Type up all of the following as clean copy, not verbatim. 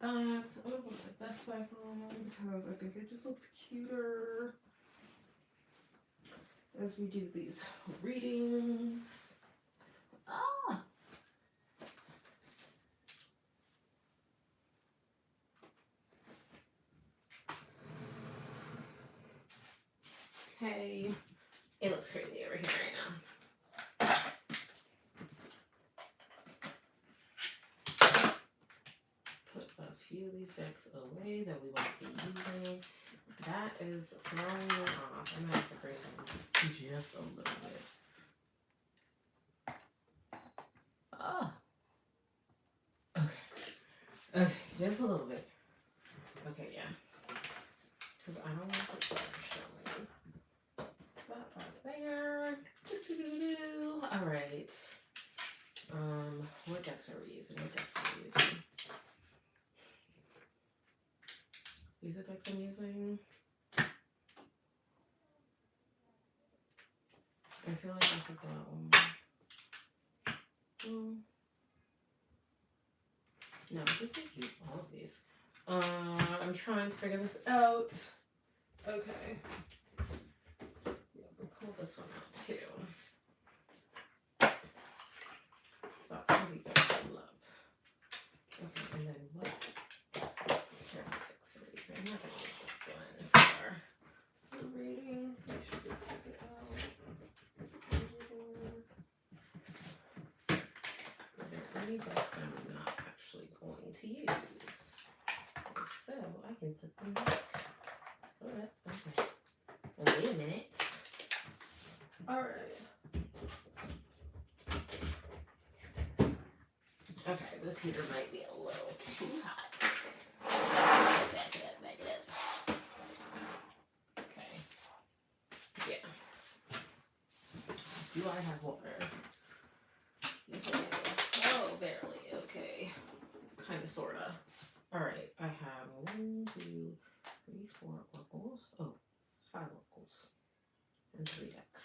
that. So I'm going to put my vest back on because I think it just looks cuter as we do these readings. Ah! Okay. It looks crazy over here right now. Put a few of these decks away that we won't be using. That is throwing me off. I'm going to have to bring them just a little bit. Oh. Okay, just a little bit. Okay, yeah. Because I don't want the color showing. That part there. All right. What decks are we using? These are decks I'm using. I feel like I should go out one more. No, I think I use all of these. I'm trying to figure this out. Okay. Yeah, we'll pull this one out too. So that's gonna be good for love. Okay, and then what tarot decks are these? I'm not gonna use this one for the reading, so I should just take it out. Are there any decks I'm not actually going to use? So I can put them back. Alright, okay. Well, wait a minute. Alright. Okay, this heater might be a little too hot. Back it up. Okay. Yeah. Do I have water? Yes, I do. Oh, barely. Okay. Kind of, sort of. Alright, I have 1, 2, 3, 4 oracles. Oh, 5 oracles. And 3 decks.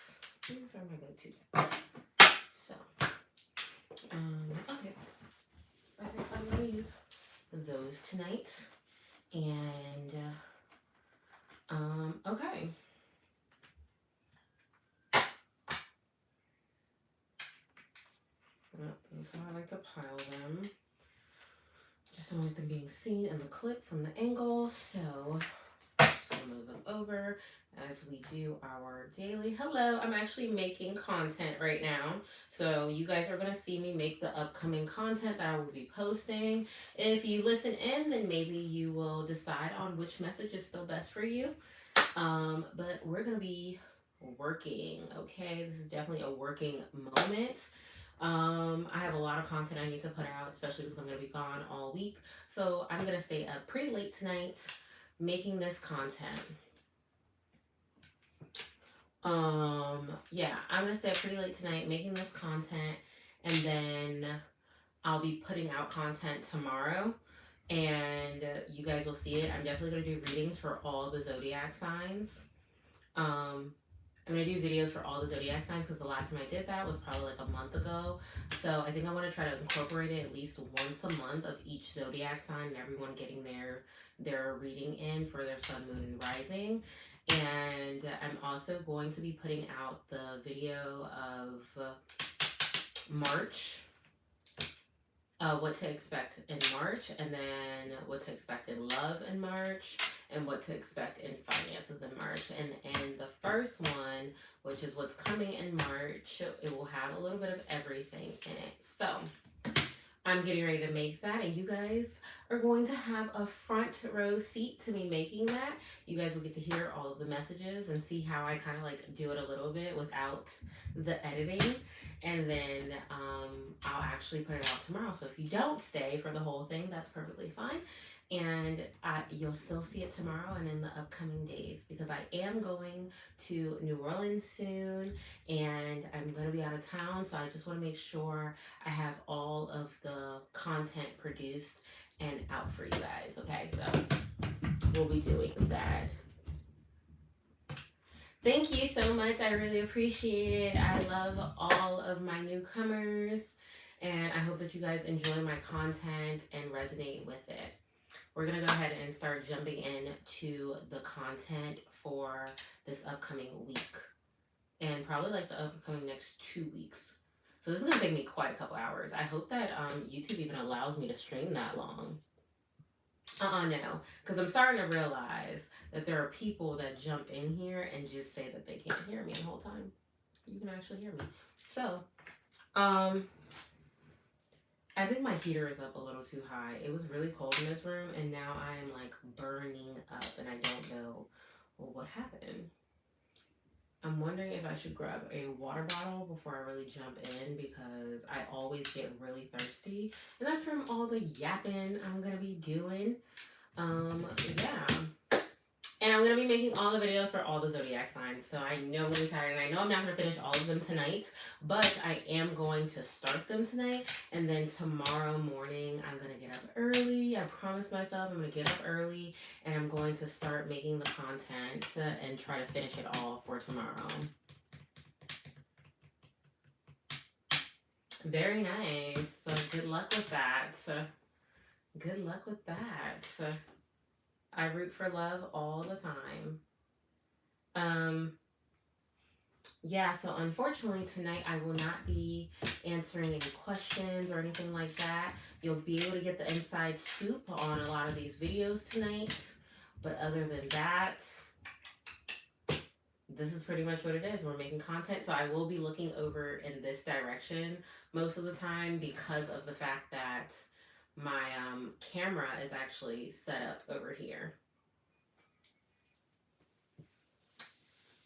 These are my go-to decks. So, okay. I think I'm going to use those tonight. And, okay. Well, this is how I like to pile them. Just don't like them being seen in the clip from the angle, so just gonna move them over as we do our daily. Hello, I'm actually making content right now, so you guys are gonna see me make the upcoming content that I will be posting. If you listen in, then maybe you will decide on which message is still best for you. But we're gonna be working, okay? This is definitely a working moment. I have a lot of content I need to put out, especially because I'm going to be gone all week. So I'm going to stay up pretty late tonight making this content. Yeah, I'm going to stay up pretty late tonight making this content, and then I'll be putting out content tomorrow, and you guys will see it. I'm definitely going to do readings for all the zodiac signs. I'm going to do videos for all the zodiac signs because the last time I did that was probably like a month ago. So I think I want to try to incorporate it at least once a month of each zodiac sign and everyone getting their reading in for their sun, moon, and rising. And I'm also going to be putting out the video of March, what to expect in March, and then what to expect in love in March, and what to expect in finances in March. And the first one, which is what's coming in March, it will have a little bit of everything in it. So I'm getting ready to make that, and you guys are going to have a front row seat to me making that. You guys will get to hear all of the messages and see how I kind of like do it a little bit without the editing. And then I'll actually put it out tomorrow. So if you don't stay for the whole thing, that's perfectly fine. And you'll still see it tomorrow and in the upcoming days, because I am going to New Orleans soon and I'm going to be out of town. So I just want to make sure I have all of the content produced and out for you guys. Okay, so we'll be doing that. Thank you so much. I really appreciate it. I love all of my newcomers, and I hope that you guys enjoy my content and resonate with it. we're going to go ahead and start jumping into the content for this upcoming week and probably like the upcoming next 2 weeks. So this is going to take me quite a couple hours. I hope that YouTube even allows me to stream that long. No, because I'm starting to realize that there are people that jump in here and just say that they can't hear me the whole time. You can actually hear me. So, I think my heater is up a little too high. It was really cold in this room, and now I am like burning up, and I don't know what happened. I'm wondering if I should grab a water bottle before I really jump in because I always get really thirsty, and that's from all the yapping I'm gonna be doing. Yeah. And I'm going to be making all the videos for all the zodiac signs. So I know I'm going to be tired. And I know I'm not going to finish all of them tonight. But I am going to start them tonight. And then tomorrow morning, I'm going to get up early. I promised myself I'm going to get up early. And I'm going to start making the content and try to finish it all for tomorrow. Very nice. So good luck with that. Good luck with that. I root for love all the time. Yeah, so unfortunately tonight I will not be answering any questions or anything like that. You'll be able to get the inside scoop on a lot of these videos tonight. But other than that, this is pretty much what it is. We're making content. So I will be looking over in this direction most of the time because of the fact that my camera is actually set up over here.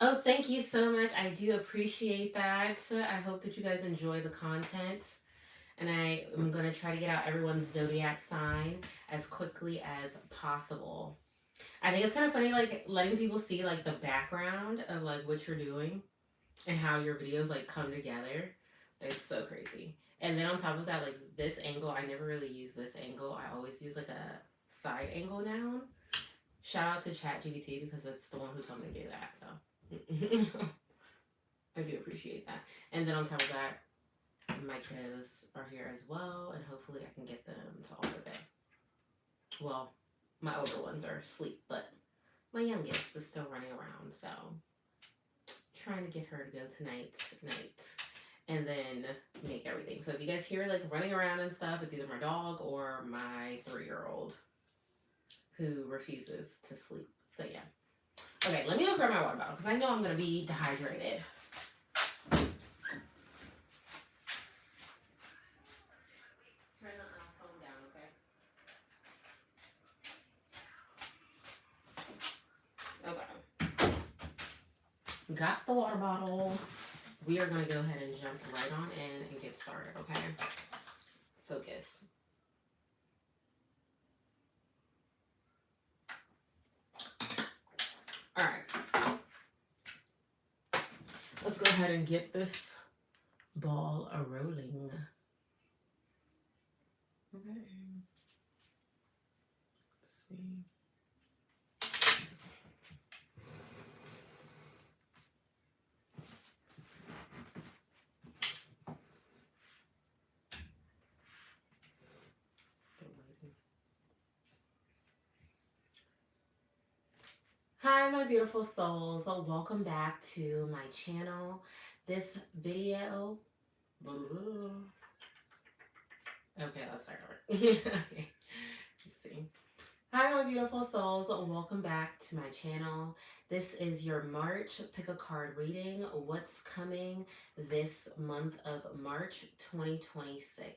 Oh, thank you so much. I do appreciate that. I hope that you guys enjoy the content. And I am going to try to get out everyone's zodiac sign as quickly as possible. I think it's kind of funny, like, letting people see, like, the background of, like, what you're doing and how your videos, like, come together. It's so crazy. And then on top of that, like, this angle, I never really use this angle. I always use, like, a side angle now. Shout out to ChatGPT because it's the one who told me to do that, so. I do appreciate that. And then on top of that, my kiddos are here as well, and hopefully I can get them to all go bed. Well, my older ones are asleep, but my youngest is still running around, so trying to get her to go tonight, and then make everything. So if you guys hear like running around and stuff, it's either my dog or my 3-year-old who refuses to sleep. So yeah. Okay, let me go grab my water bottle because I know I'm going to be dehydrated. Turn the phone down, okay? Okay. Got the water bottle. We are going to go ahead and jump right on in and get started, okay? Focus. All right. Let's go ahead and get this ball a-rolling. Okay. Let's see. Hi my beautiful souls, welcome back to my channel. This video, okay, let's start over. Okay. Let's see. Hi my beautiful souls, welcome back to my channel. This is your March pick a card reading. What's coming this month of March 2026?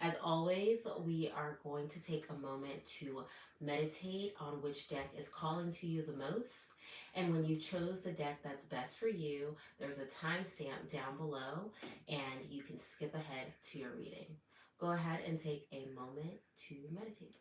As always, we are going to take a moment to meditate on which deck is calling to you the most. And when you chose the deck that's best for you, there's a timestamp down below and you can skip ahead to your reading. Go ahead and take a moment to meditate.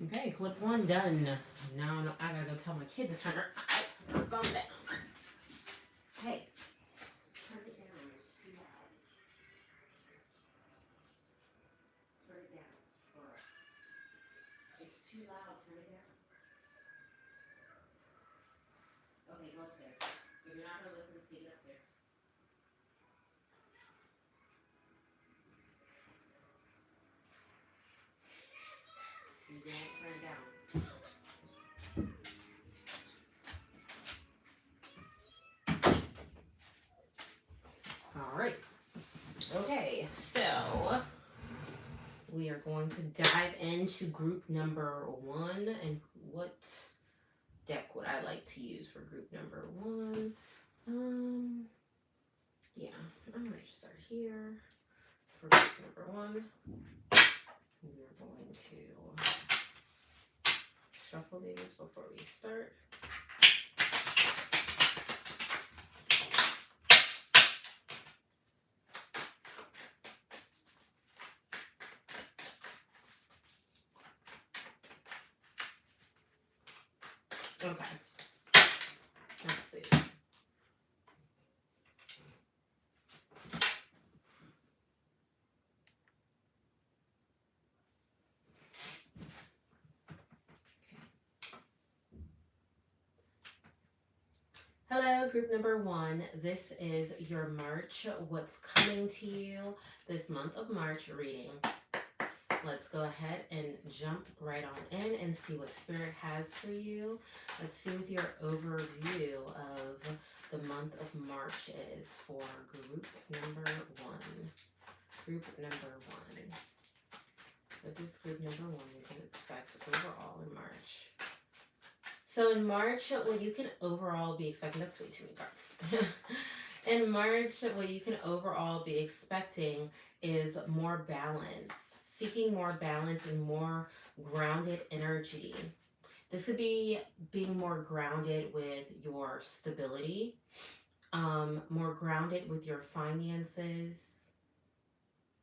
Okay, clip one done. Now I gotta go tell my kid to turn her phone down. Hey, turn it down. It's too loud. Turn it down. Or it's too loud. Turn it down. Okay, go upstairs. If you're not gonna listen, take it upstairs. You can't turn it down. All right. Okay, so we are going to dive into group number one. And what deck would I like to use for group number one? Yeah, I'm gonna start here for group number one. We are going to shuffle these before we start. Okay, let's see. Hello, group number one. This is your March, what's coming to you this month of March reading. Let's go ahead and jump right on in and see what Spirit has for you. Let's see what your overview of the month of March is for group number one. Group number one. What does group number one you can expect overall in March? So in March, what you can overall be expecting, that's way too many cards. In March, what you can overall be expecting is more balance, seeking more balance and more grounded energy. This could be being more grounded with your stability, more grounded with your finances.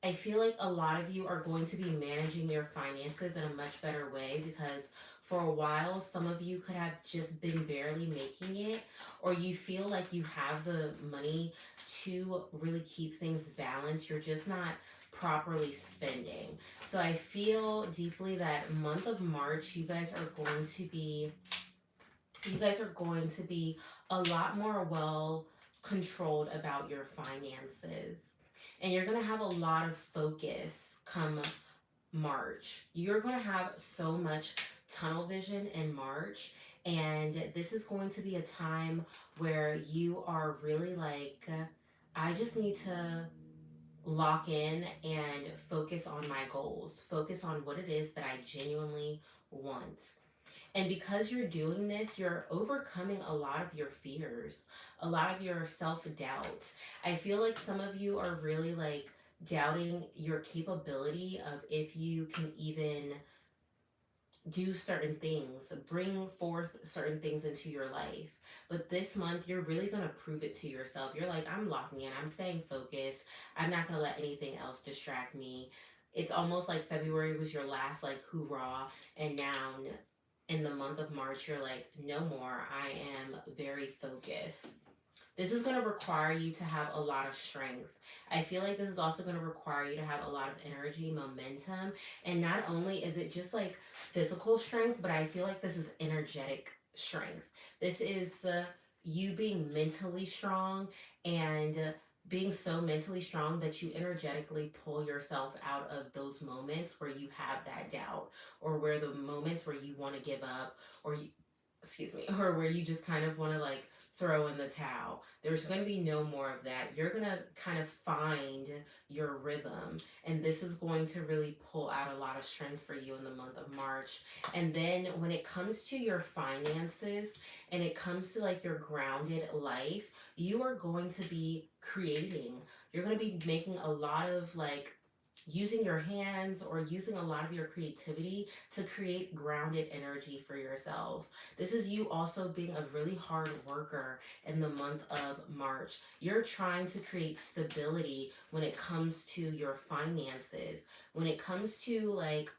I feel like a lot of you are going to be managing your finances in a much better way because for a while, some of you could have just been barely making it, or you feel like you have the money to really keep things balanced. You're just not properly spending. So I feel deeply that month of March, you guys are going to be a lot more well controlled about your finances. And you're going to have a lot of focus come March. You're going to have so much tunnel vision in March. And this is going to be a time where you are really like, I just need to lock in and focus on my goals, focus on what it is that I genuinely want. And because you're doing this, you're overcoming a lot of your fears, a lot of your self doubt. I feel like some of you are really like doubting your capability of if you can even do certain things, bring forth certain things into your life. But this month, you're really going to prove it to yourself. You're like, I'm locking in, I'm staying focused, I'm not going to let anything else distract me. It's almost like February was your last, like, hoorah, and now in the month of March, you're like, no more. I am very focused. This is going to require you to have a lot of strength. I feel like this is also going to require you to have a lot of energy, momentum. And not only is it just like physical strength, but I feel like this is energetic strength. This is you being mentally strong and being so mentally strong that you energetically pull yourself out of those moments where you have that doubt or where the moments where you want to give up or you, excuse me, or where you just kind of want to like throw in the towel. There's going to be no more of that. You're going to kind of find your rhythm. And this is going to really pull out a lot of strength for you in the month of March. And then when it comes to your finances and it comes to like your grounded life, you are going to be creating. You're going to be making a lot of like using your hands or using a lot of your creativity to create grounded energy for yourself. This is you also being a really hard worker in the month of March. You're trying to create stability when it comes to your finances, when it comes to like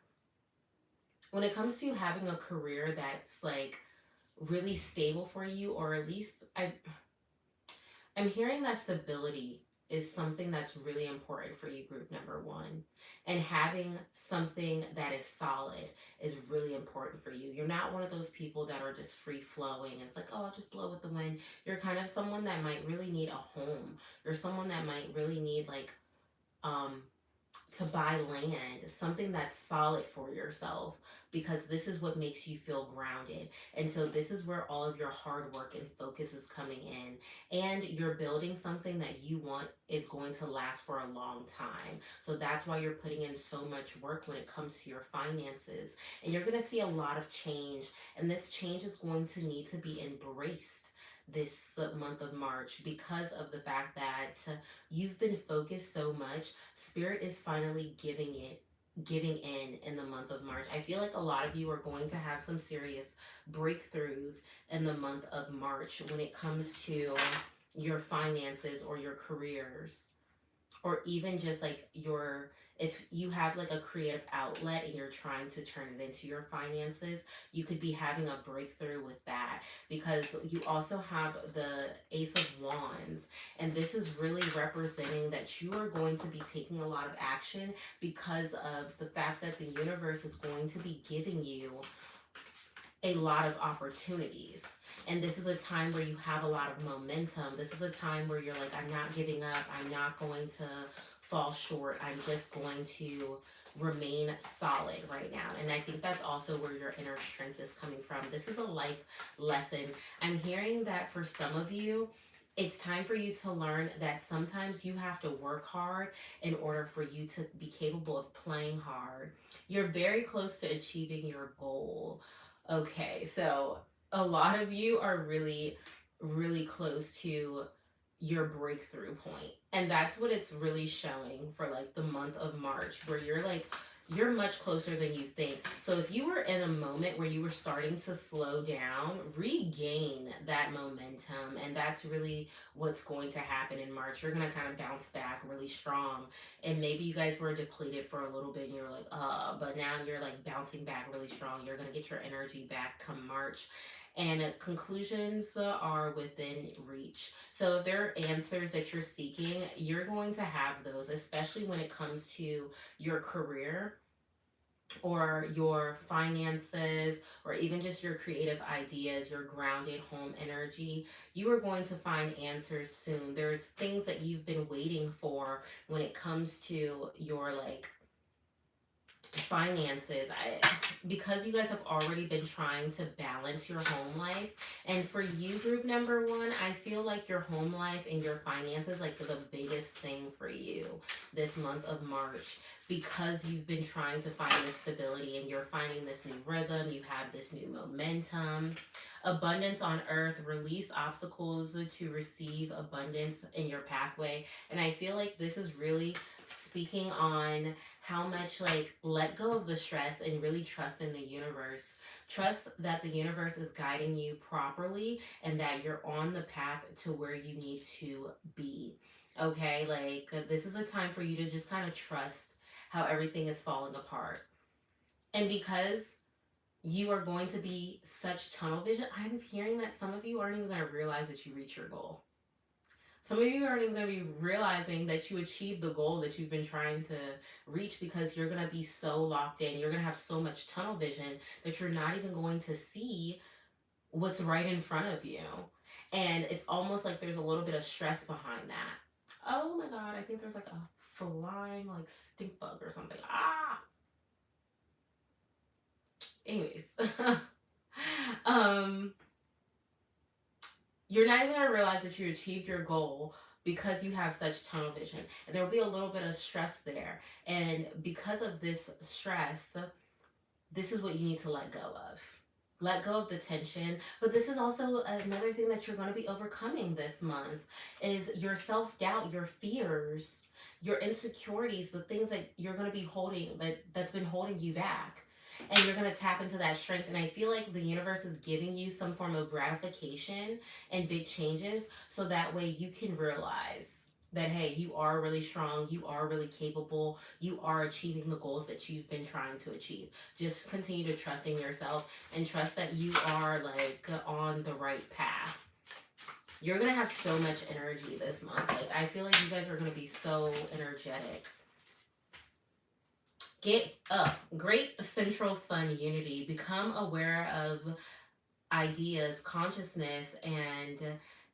when it comes to having a career that's like really stable for you, or at least I'm hearing that stability is something that's really important for you, group number one. And having something that is solid is really important for you. You're not one of those people that are just free flowing. It's like, oh, I'll just blow with the wind. You're kind of someone that might really need a home. You're someone that might really need, like, um, to buy land, something that's solid for yourself, because this is what makes you feel grounded. And so this is where all of your hard work and focus is coming in. And you're building something that you want is going to last for a long time. So that's why you're putting in so much work when it comes to your finances. And you're going to see a lot of change, and this change is going to need to be embraced this month of March, because of the fact that you've been focused so much. Spirit is finally giving in the month of March. I feel like a lot of you are going to have some serious breakthroughs in the month of March when it comes to your finances or your careers, or even just like your, if you have like a creative outlet and you're trying to turn it into your finances, you could be having a breakthrough with that, because you also have the Ace of Wands, and this is really representing that you are going to be taking a lot of action because of the fact that the universe is going to be giving you a lot of opportunities. And this is a time where you have a lot of momentum. This is a time where you're like, I'm not giving up. I'm not going to fall short. I'm just going to remain solid right now. And I think that's also where your inner strength is coming from. This is a life lesson. I'm hearing that for some of you, it's time for you to learn that sometimes you have to work hard in order for you to be capable of playing hard. You're very close to achieving your goal. Okay, so a lot of you are really, really close to your breakthrough point. And that's what it's really showing for like the month of March, where you're like, you're much closer than you think. So if you were in a moment where you were starting to slow down, regain that momentum. And that's really what's going to happen in March. You're going to kind of bounce back really strong. And maybe you guys were depleted for a little bit and you're like, but now you're like bouncing back really strong. You're going to get your energy back come March. And conclusions are within reach. So if there are answers that you're seeking, you're going to have those, especially when it comes to your career or your finances, or even just your creative ideas, your grounded home energy. You are going to find answers soon. There's things that you've been waiting for when it comes to your like finances. Because you guys have already been trying to balance your home life, and for you, group number one, I feel like your home life and your finances like the biggest thing for you this month of March, because you've been trying to find this stability and you're finding this new rhythm. You have this new momentum. Abundance on earth, release obstacles to receive abundance in your pathway. And I feel like this is really speaking on how much like let go of the stress and really trust in the universe. Trust that the universe is guiding you properly and that you're on the path to where you need to be. Okay, like this is a time for you to just kind of trust how everything is falling apart. And because you are going to be such tunnel vision, I'm hearing that some of you aren't even going to realize that you reach your goal. Some of you aren't even going to be realizing that you achieved the goal that you've been trying to reach, because you're going to be so locked in. You're going to have so much tunnel vision that you're not even going to see what's right in front of you. And it's almost like there's a little bit of stress behind that. Oh my God, I think there's like a flying like stink bug or something. Ah! Anyways. um you're not even going to realize that you achieved your goal because you have such tunnel vision. And there will be a little bit of stress there. And because of this stress, this is what you need to let go of. Let go of the tension. But this is also another thing that you're going to be overcoming this month is your self-doubt, your fears, your insecurities, the things that you're going to be holding, that's been holding you back. And you're going to tap into that strength. And I feel like the universe is giving you some form of gratification and big changes so that way you can realize that hey, you are really strong, you are really capable, you are achieving the goals that you've been trying to achieve. Just continue to trust in yourself and trust that you are like on the right path. You're gonna have so much energy this month. Like I feel like you guys are gonna be so energetic. Get up. Great central sun unity. Become aware of ideas, consciousness, and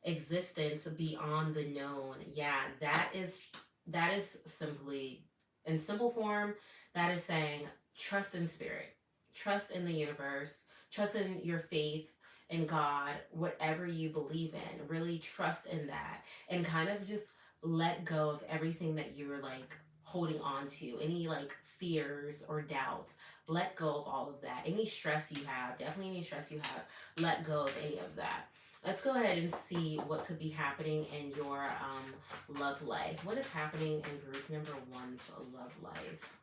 existence beyond the known. Yeah, that is simply in simple form, that is saying trust in spirit, trust in the universe, trust in your faith in God, whatever you believe in. Really trust in that and kind of just let go of everything that you're like holding on to, any like fears or doubts. Let go of all of that. Any stress you have, definitely any stress you have, let go of any of that. Let's go ahead and see what could be happening in your love life. What is happening in group number one's love life?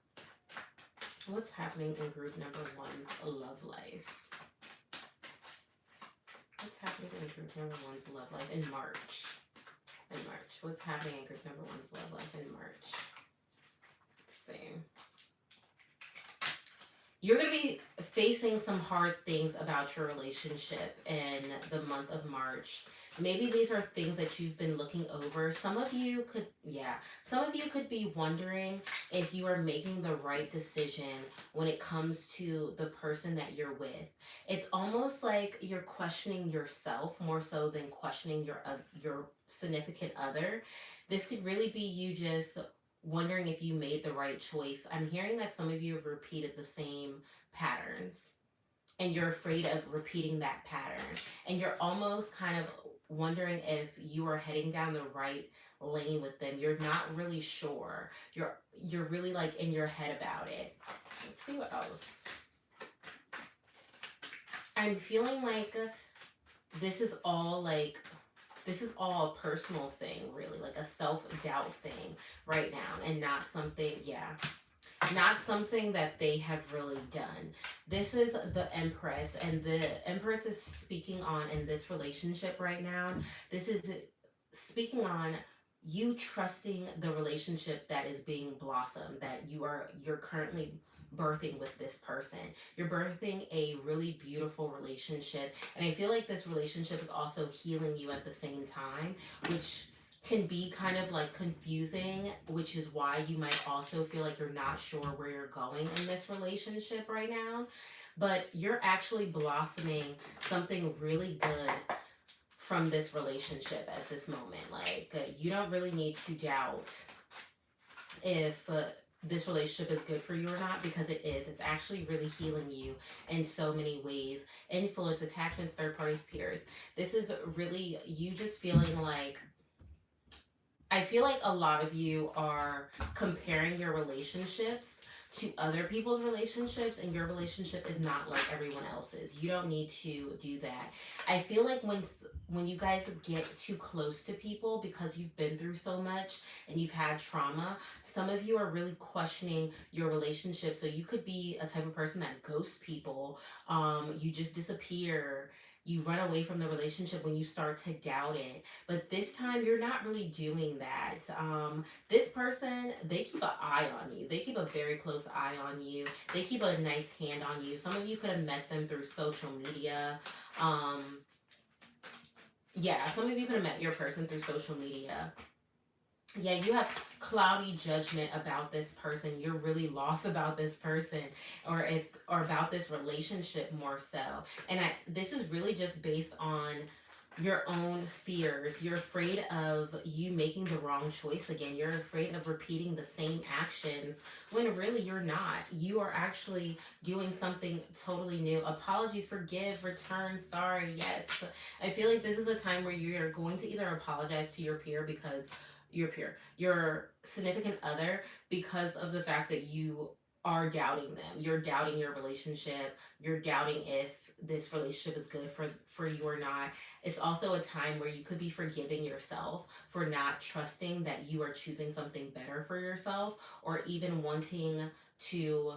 What's happening in group number one's love life? What's happening in group number one's love life in March? In March. What's happening in group number one's love life in March? Let's see. You're going to be facing some hard things about your relationship in the month of March. Maybe these are things that you've been looking over. Some of you could be wondering if you are making the right decision when it comes to the person that you're with. It's almost like you're questioning yourself more so than questioning your significant other. This could really be you just wondering if you made the right choice. I'm hearing that some of you have repeated the same patterns and you're afraid of repeating that pattern. And you're almost kind of wondering if you are heading down the right lane with them. You're not really sure. You're really like in your head about it. Let's see what else. I'm feeling like this is all a personal thing, really, like a self-doubt thing right now, and not something that they have really done. This is the Empress, and the Empress is speaking on in this relationship right now. This is speaking on you trusting the relationship that is being blossomed, that you're currently birthing with this person. You're birthing a really beautiful relationship, and I feel like this relationship is also healing you at the same time, which can be kind of like confusing, which is why you might also feel like you're not sure where you're going in this relationship right now. But you're actually blossoming something really good from this relationship at this moment. Like, you don't really need to doubt if this relationship is good for you or not, because it is. It's actually really healing you in so many ways. Influence, attachments, third parties, peers. This is really you just feeling like, I feel like a lot of you are comparing your relationships to other people's relationships, and your relationship is not like everyone else's. You don't need to do that. I feel like when you guys get too close to people because you've been through so much and you've had trauma, some of you are really questioning your relationship. So you could be a type of person that ghosts people. You just disappear. You run away from the relationship when you start to doubt it. But this time, you're not really doing that. This person, they keep an eye on you. They keep a very close eye on you. They keep a nice hand on you. Some of you could have met them through social media. Some of you could have met your person through social media. Yeah, you have cloudy judgment about this person. You're really lost about this person, or about this relationship more so. And this is really just based on your own fears. You're afraid of you making the wrong choice again. You're afraid of repeating the same actions when really you're not. You are actually doing something totally new. Apologies, forgive, return, sorry, yes. I feel like this is a time where you're going to either apologize to your significant other, because of the fact that you are doubting them. You're doubting your relationship. You're doubting if this relationship is good for you or not. It's also a time where you could be forgiving yourself for not trusting that you are choosing something better for yourself, or even wanting to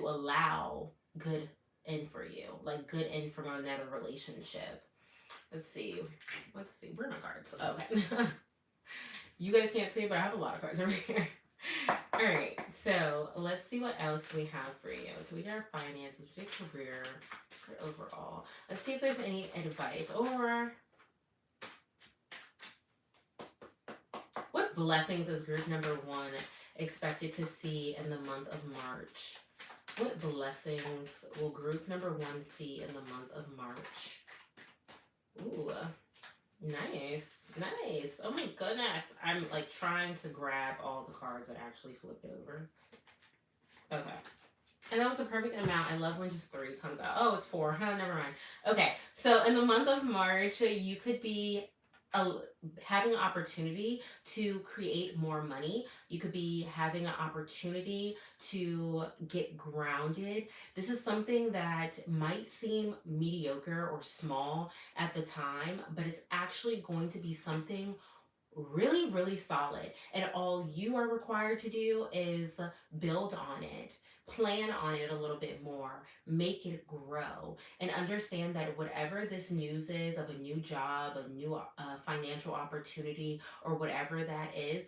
allow good in for you, like good in from another relationship. Let's see. Where are my cards? Okay. You guys can't see, but I have a lot of cards over here. All right, so let's see what else we have for you. So we did our finances, we did career, overall. Let's see if there's any advice. Or what blessings is group number 1 expected to see in the month of March? What blessings will group number 1 see in the month of March? Ooh, nice. Nice. Oh my goodness. I'm like trying to grab all the cards that actually flipped over. Okay. And that was a perfect amount. I love when just 3 comes out. Oh, it's 4. Huh, never mind. Okay. So in the month of March, you could be having an opportunity to create more money. You could be having an opportunity to get grounded. This is something that might seem mediocre or small at the time, but it's actually going to be something really, really solid. And all you are required to do is build on it, plan on it a little bit more, make it grow, and understand that whatever this news is of a new job, a new financial opportunity, or whatever that is,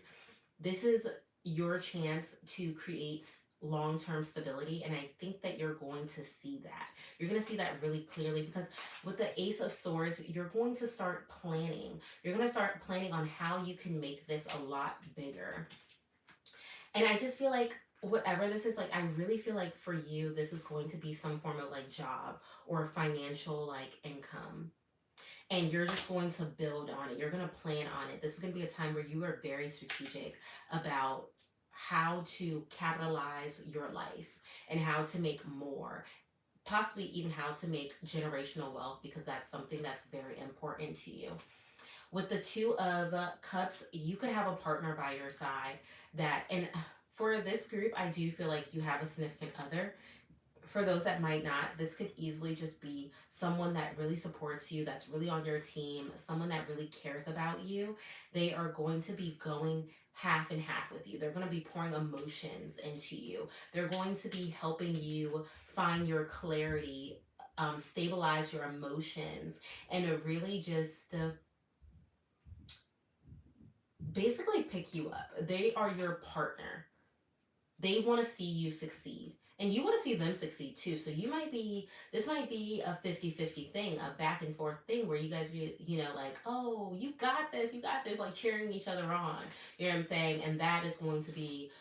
this is your chance to create long-term stability, and I think that you're going to see that. You're going to see that really clearly, because with the Ace of Swords, you're going to start planning. You're going to start planning on how you can make this a lot bigger. And I just feel like whatever this is, like, I really feel like for you, this is going to be some form of like job or financial like income. And you're just going to build on it. You're going to plan on it. This is going to be a time where you are very strategic about how to capitalize your life and how to make more, possibly even how to make generational wealth, because that's something that's very important to you. With the 2 of Cups, you could have a partner by your side that, and for this group, I do feel like you have a significant other. For those that might not, this could easily just be someone that really supports you, that's really on your team, someone that really cares about you. They are going to be going half and half with you. They're going to be pouring emotions into you. They're going to be helping you find your clarity, stabilize your emotions, and to really just basically pick you up. They are your partner. They want to see you succeed. And you want to see them succeed too. So this might be a 50-50 thing, a back and forth thing where you guys be, like, oh, you got this, like cheering each other on. You know what I'm saying? And that is going to be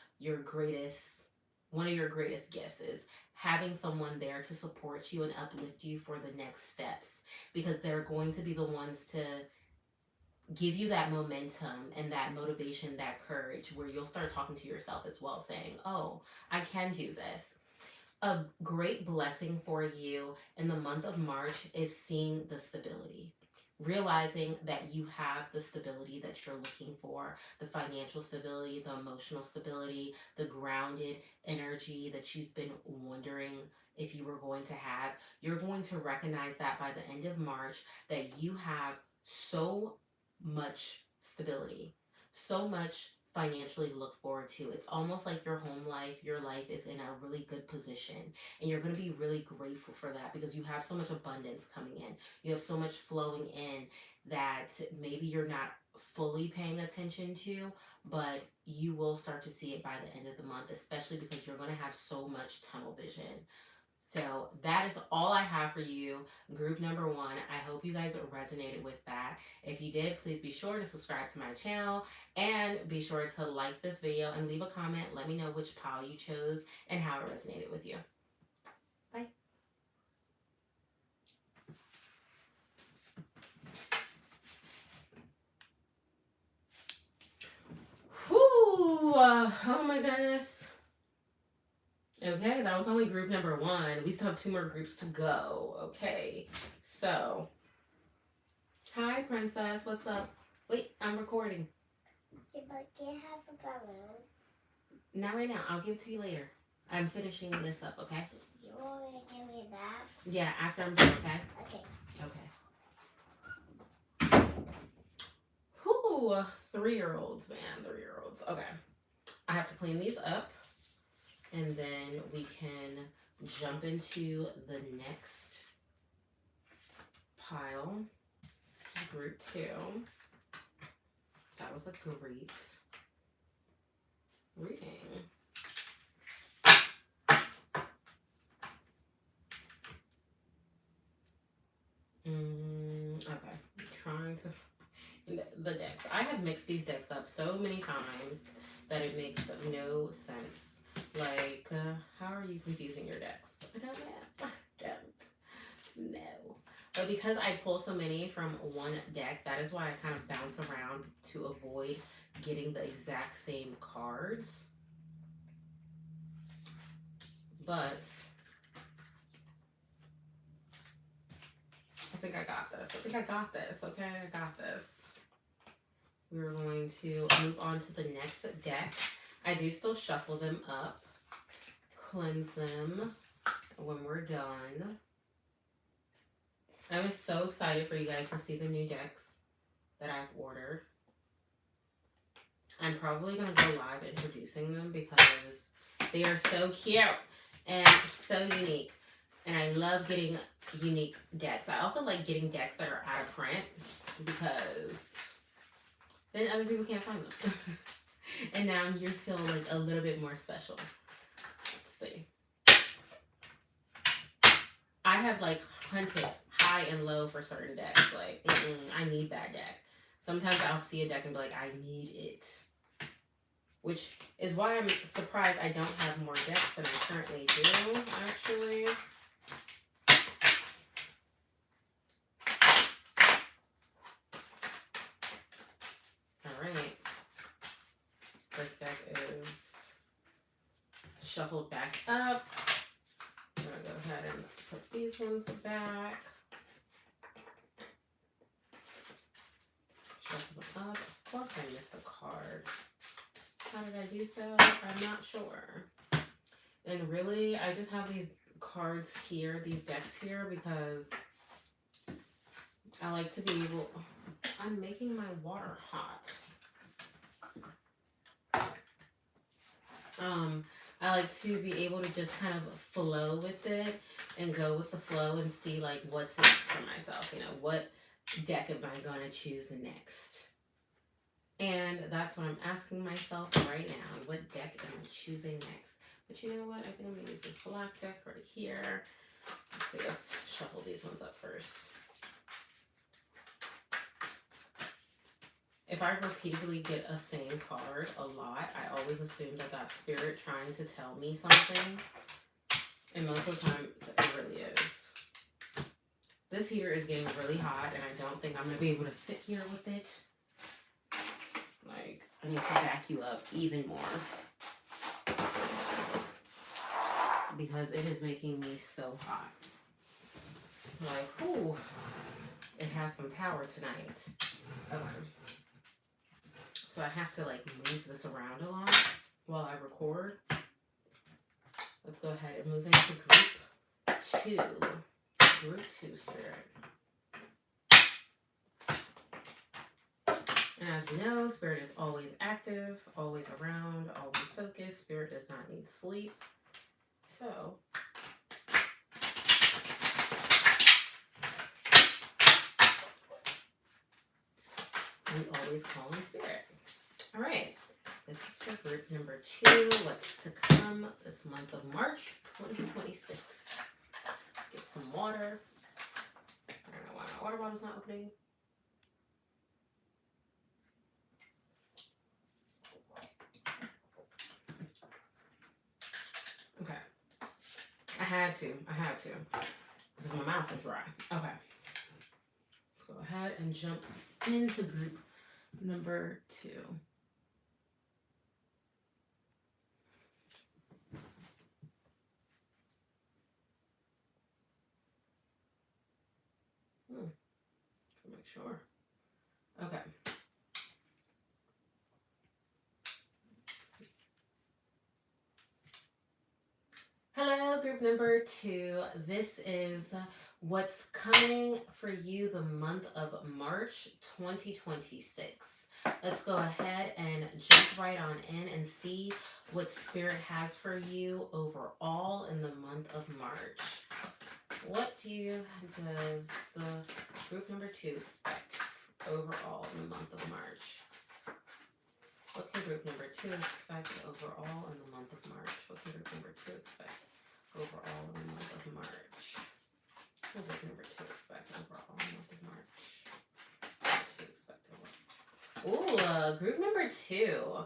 one of your greatest gifts, is having someone there to support you and uplift you for the next steps, because they're going to be the ones to give you that momentum and that motivation, that courage, where you'll start talking to yourself as well, saying, oh, I can do this. A great blessing for you in the month of March is seeing the stability. Realizing that you have the stability that you're looking for, the financial stability, the emotional stability, the grounded energy that you've been wondering if you were going to have. You're going to recognize that by the end of March, that you have so much stability, so much financially to look forward to. It's almost like your home life, your life is in a really good position, and you're going to be really grateful for that, because you have so much abundance coming in. You have so much flowing in that maybe you're not fully paying attention to, but you will start to see it by the end of the month, especially because you're going to have so much tunnel vision. So that is all I have for you, group number 1. I hope you guys resonated with that. If you did, please be sure to subscribe to my channel, and be sure to like this video and leave a comment. Let me know which pile you chose and how it resonated with you. Bye. Whew, oh my goodness. Okay, that was only group number 1. We still have 2 more groups to go. Okay, so hi, princess. What's up? Wait, I'm recording. Yeah, but can I have a balloon? Not right now. I'll give it to you later. I'm finishing this up, okay? You want to give me that? Yeah, after I'm done, okay? Okay. Okay. Whew, 3-year-olds, man. 3-year-olds. Okay. I have to clean these up, and then we can jump into the next pile. Group 2. That was a great reading. Okay, I'm trying to the decks. I have mixed these decks up so many times that it makes no sense. Like, how are you confusing your decks? I don't know. I don't know. But because I pull so many from one deck, that is why I kind of bounce around to avoid getting the exact same cards. But I think I got this. I think I got this. Okay, I got this. We're going to move on to the next deck. I do still shuffle them up, cleanse them when we're done. I'm so excited for you guys to see the new decks that I've ordered. I'm probably going to go live introducing them because they are so cute and so unique. And I love getting unique decks. I also like getting decks that are out of print because then other people can't find them. And now you feel like a little bit more special. Let's see. I have like hunted high and low for certain decks. Like, I need that deck. Sometimes I'll see a deck and be like, I need it. Which is why I'm surprised I don't have more decks than I currently do, actually. Alright. This deck is shuffled back up. I'm going to go ahead and put these ones back. Shuffle them up. Of course I missed a card. How did I do so? I'm not sure. And really, I just have these cards here, these decks here, because I like to be able... I'm making my water hot. I like to be able to just kind of flow with it and go with the flow and see like what's next for myself. You know, what deck am I going to choose next? And that's what I'm asking myself right now. What deck am I choosing next? But you know what? I think I'm going to use this black deck right here. Let's see, let's shuffle these ones up first. If I repeatedly get a same card a lot, I always assume that that's spirit trying to tell me something. And most of the time, it really is. This heater is getting really hot, and I don't think I'm going to be able to sit here with it. Like, I need to back you up even more. Because it is making me so hot. Like, ooh, it has some power tonight. Okay. So I have to like move this around a lot while I record. Let's go ahead and move into group 2. Group 2 spirit. And as we know, spirit is always active, always around, always focused. Spirit does not need sleep. So we always call in spirit. All right, this is for group number 2. What's to come this month of March 2026? Get some water. I don't know why my water bottle's not opening. Okay. I had to, because my mouth is dry. Okay. Let's go ahead and jump into group number 2. Make sure. Okay. Hello, group number 2. This is what's coming for you the month of March 2026. Let's go ahead and jump right on in and see what Spirit has for you overall in the month of March. What does group number 2 expect overall in the month of March? group number 2 expect overall in the month of March? What can group number 2 expect overall in the month of March? What can group number 2 expect overall in the month of March? Group number 2.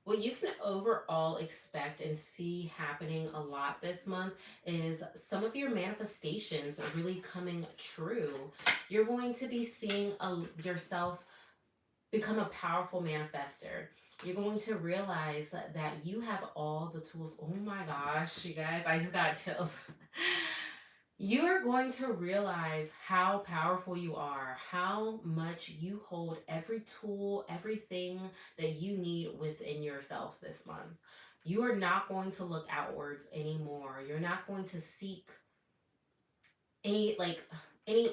What you can overall expect and see happening a lot this month is some of your manifestations really coming true. You're going to be seeing yourself become a powerful manifester. You're going to realize that you have all the tools. Oh my gosh, you guys, I just got chills. You are going to realize how powerful you are, how much you hold every tool, everything that you need within yourself this month. You are not going to look outwards anymore. You're not going to seek any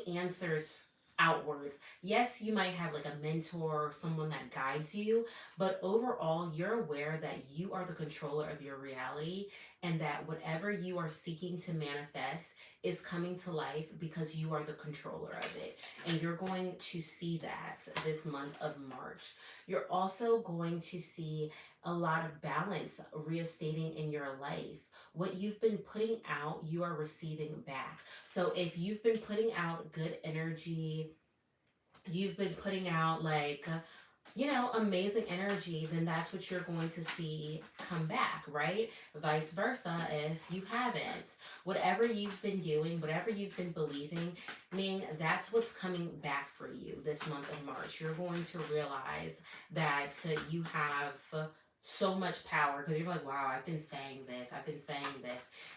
answers outwards. Yes, you might have like a mentor or someone that guides you, but overall you're aware that you are the controller of your reality and that whatever you are seeking to manifest is coming to life because you are the controller of it. And you're going to see that this month of March. You're also going to see a lot of balance reinstating in your life. What you've been putting out, you are receiving back. So if you've been putting out good energy, you've been putting out amazing energy, then that's what you're going to see come back, right? Vice versa if you haven't. Whatever you've been doing, whatever you've been believing, that's what's coming back for you this month of March. You're going to realize that you have so much power because you're like, wow, I've been saying this,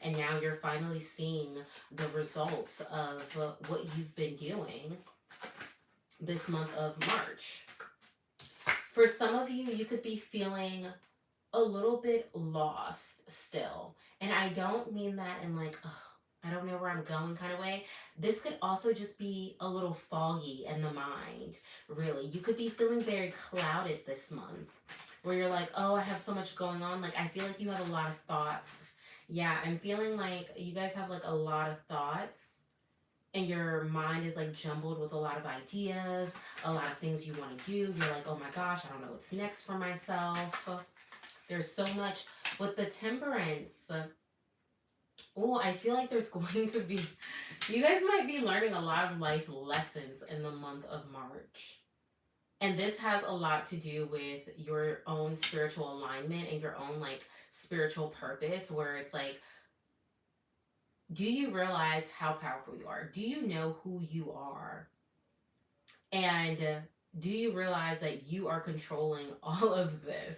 and now you're finally seeing the results of what you've been doing this month of March. For some of you, you could be feeling a little bit lost still. And I don't mean that in like, I don't know where I'm going kind of way. This could also just be a little foggy in the mind, really. You could be feeling very clouded this month where you're like, oh, I have so much going on. Like, I feel like you have a lot of thoughts. Yeah, I'm feeling like you guys have like a lot of thoughts and your mind is like jumbled with a lot of ideas, a lot of things you want to do. You're like, oh my gosh, I don't know what's next for myself. There's so much. With the temperance, I feel like there's going to be, you guys might be learning a lot of life lessons in the month of March. And this has a lot to do with your own spiritual alignment and your own like spiritual purpose, where it's like, do you realize how powerful you are? Do you know who you are? And do you realize that you are controlling all of this?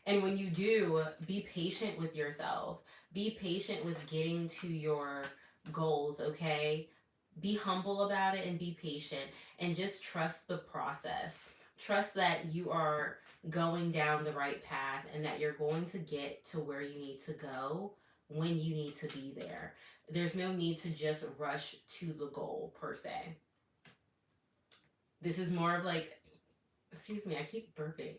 And when you do, be patient with yourself. Be patient with getting to your goals, okay? Be humble about it and be patient and just trust the process. Trust that you are going down the right path and that you're going to get to where you need to go when you need to be there. There's no need to just rush to the goal per se. This is more of like, excuse me, I keep burping.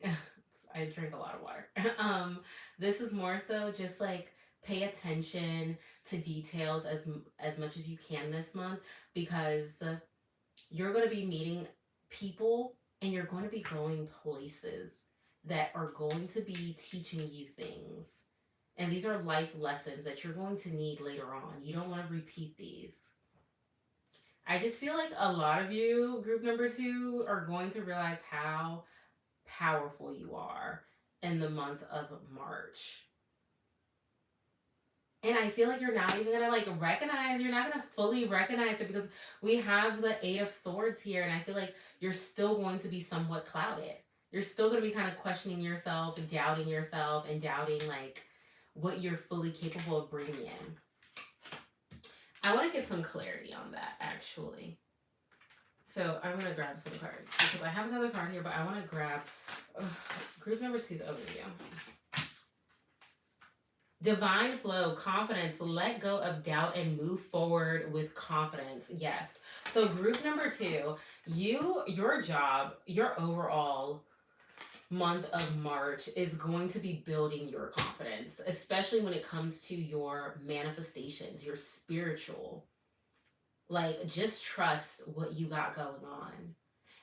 I drink a lot of water. This is more so just like pay attention to details as much as you can this month, because you're going to be meeting people and you're going to be going places that are going to be teaching you things. And these are life lessons that you're going to need later on. You don't want to repeat these. I just feel like a lot of you, group number 2, are going to realize how powerful you are in the month of March. And I feel like you're not even gonna like recognize, you're not gonna fully recognize it because we have the 8 of Swords here, and I feel like you're still going to be somewhat clouded. You're still gonna be kind of questioning yourself and doubting like what you're fully capable of bringing in. I want to get some clarity on that actually. So I'm going to grab some cards because I have another card here, but I want to grab group number 2's overview. Divine flow, confidence, let go of doubt and move forward with confidence. Yes. So group number 2, your job, your overall month of March is going to be building your confidence, especially when it comes to your manifestations, your spiritual. Like, just trust what you got going on.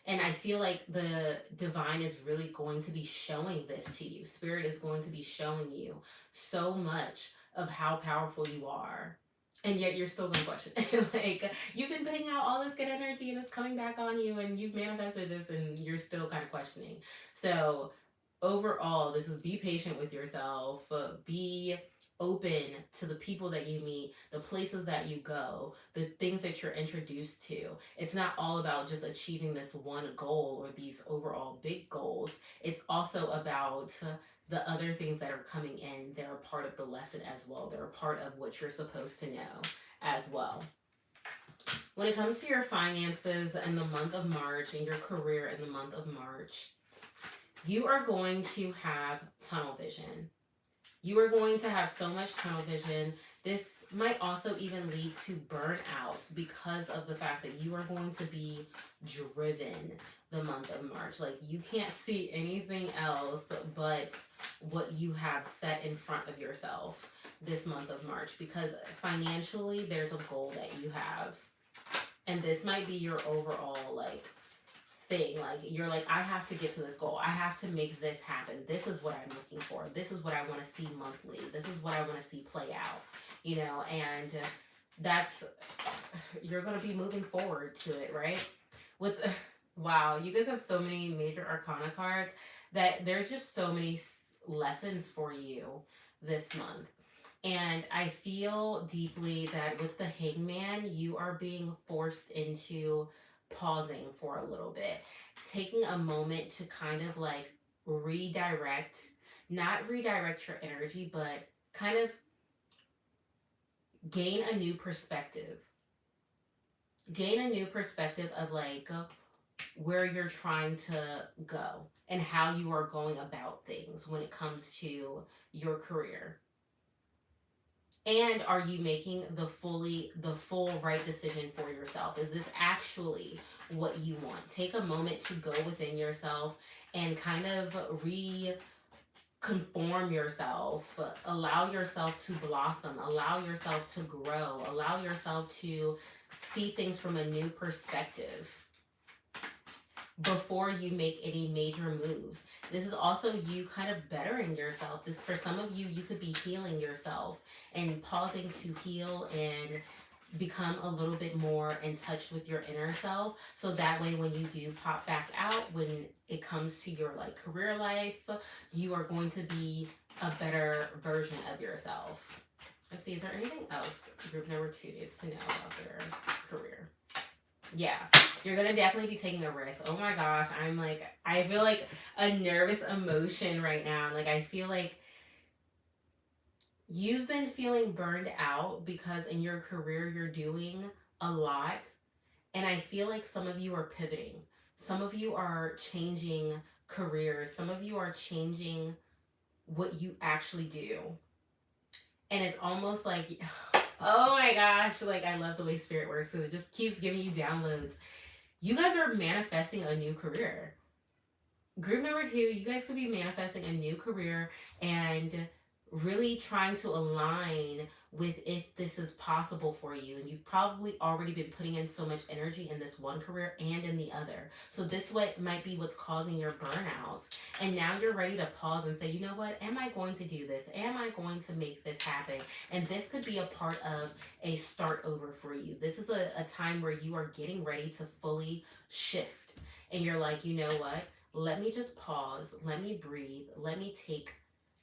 And I feel like the divine is really going to be showing this to you. Spirit is going to be showing you so much of how powerful you are. And yet you're still gonna question it. Like, you've been putting out all this good energy and it's coming back on you and you've manifested this and you're still kind of questioning. So overall, this is be patient with yourself, be open to the people that you meet, the places that you go, the things that you're introduced to. It's not all about just achieving this one goal or these overall big goals. It's also about the other things that are coming in. They're a part of the lesson as well. They're a part of what you're supposed to know as well. When it comes to your finances in the month of March and your career in the month of March, you are going to have tunnel vision. You are going to have so much tunnel vision. This might also even lead to burnouts because of the fact that you are going to be driven the month of March. Like, you can't see anything else but what you have set in front of yourself this month of March, because financially there's a goal that you have. And this might be your overall, like, thing. Like, you're like, I have to get to this goal. I have to make this happen. This is what I'm looking for. This is what I want to see monthly. This is what I want to see play out, and that's, you're going to be moving forward to it, right? With, wow, you guys have so many major arcana cards that there's just so many lessons for you this month. And I feel deeply that with the Hangman, you are being forced into pausing for a little bit, taking a moment to kind of like redirect, not redirect your energy, but kind of gain a new perspective. Gain a new perspective of like where you're trying to go and how you are going about things when it comes to your career. And are you making the full right decision for yourself? Is this actually what you want? Take a moment to go within yourself and kind of conform yourself. Allow yourself to blossom. Allow yourself to grow. Allow yourself to see things from a new perspective before you make any major moves. This is also you kind of bettering yourself. This, for some of you, you could be healing yourself and pausing to heal and become a little bit more in touch with your inner self. So that way, when you do pop back out, when it comes to your like career life, you are going to be a better version of yourself. Let's see, is there anything else group number 2 needs to know about their career? Yeah, you're gonna definitely be taking a risk. Oh my gosh, I feel like a nervous emotion right now. Like, I feel like you've been feeling burned out because in your career you're doing a lot. And I feel like some of you are pivoting. Some of you are changing careers. Some of you are changing what you actually do. And it's almost like, oh my gosh, like, I love the way spirit works because it just keeps giving you downloads. You guys are manifesting a new career. Group number 2, you guys could be manifesting a new career and really trying to align with if this is possible for you. And you've probably already been putting in so much energy in this one career and in the other. So this might be what's causing your burnouts. And now you're ready to pause and say, you know what? Am I going to do this? Am I going to make this happen? And this could be a part of a start over for you. This is a time where you are getting ready to fully shift. And you're like, you know what? Let me just pause. Let me breathe. Let me take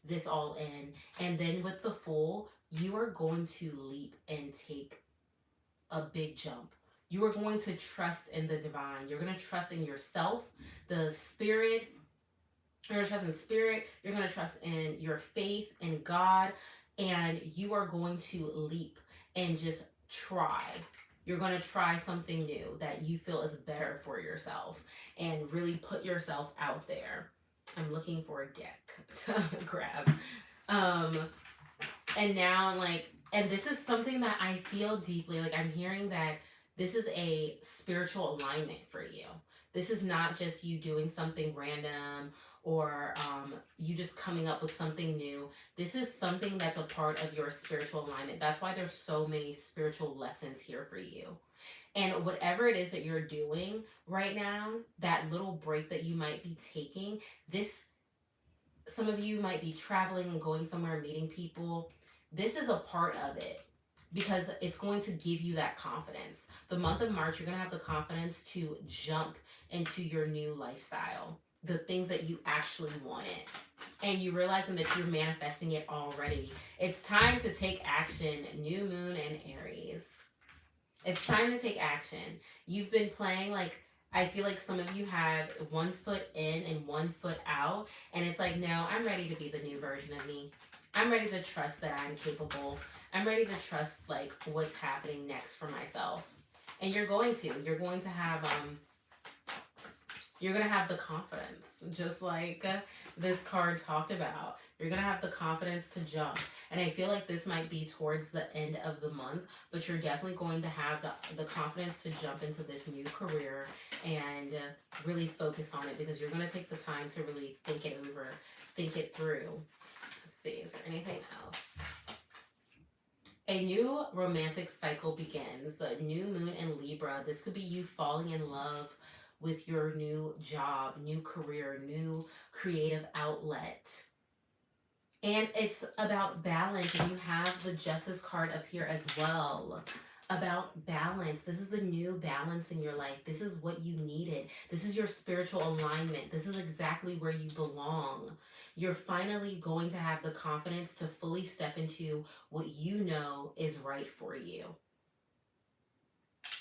this all in. And then with the Fool, you are going to leap and take a big jump. You are going to trust in the divine. You're going to trust in yourself, the spirit. You're going to trust in spirit. You're going to trust in your faith in God. And you are going to leap and just try. You're going to try something new that you feel is better for yourself and really put yourself out there. I'm looking for a deck to grab. And now, like, and this is something that I feel deeply, like, I'm hearing that this is a spiritual alignment for you. This is not just you doing something random or you just coming up with something new. This is something that's a part of your spiritual alignment. That's why there's so many spiritual lessons here for you. And whatever it is that you're doing right now, that little break that you might be taking, this, some of you might be traveling and going somewhere, meeting people. This is a part of it because it's going to give you that confidence. The month of March, you're going to have the confidence to jump into your new lifestyle, the things that you actually wanted. And you realizing that you're manifesting it already. It's time to take action, new moon and Aries. It's time to take action. You've been playing like, I feel like some of you have one foot in and one foot out, and it's like, no, I'm ready to be the new version of me. I'm ready to trust that I'm capable. I'm ready to trust like what's happening next for myself. And you're going to. You're gonna have the confidence, just like this card talked about. You're gonna have the confidence to jump. And I feel like this might be towards the end of the month, but you're definitely going to have the confidence to jump into this new career and really focus on it, because you're gonna take the time to really think it over, think it through. Let's see, is there anything else? A new romantic cycle begins. A new moon in Libra. This could be you falling in love with your new job, new career, new creative outlet. And it's about balance. And you have the Justice card up here as well. About balance. This is the new balance in your life. This is what you needed. This is your spiritual alignment. This is exactly where you belong. You're finally going to have the confidence to fully step into what you know is right for you.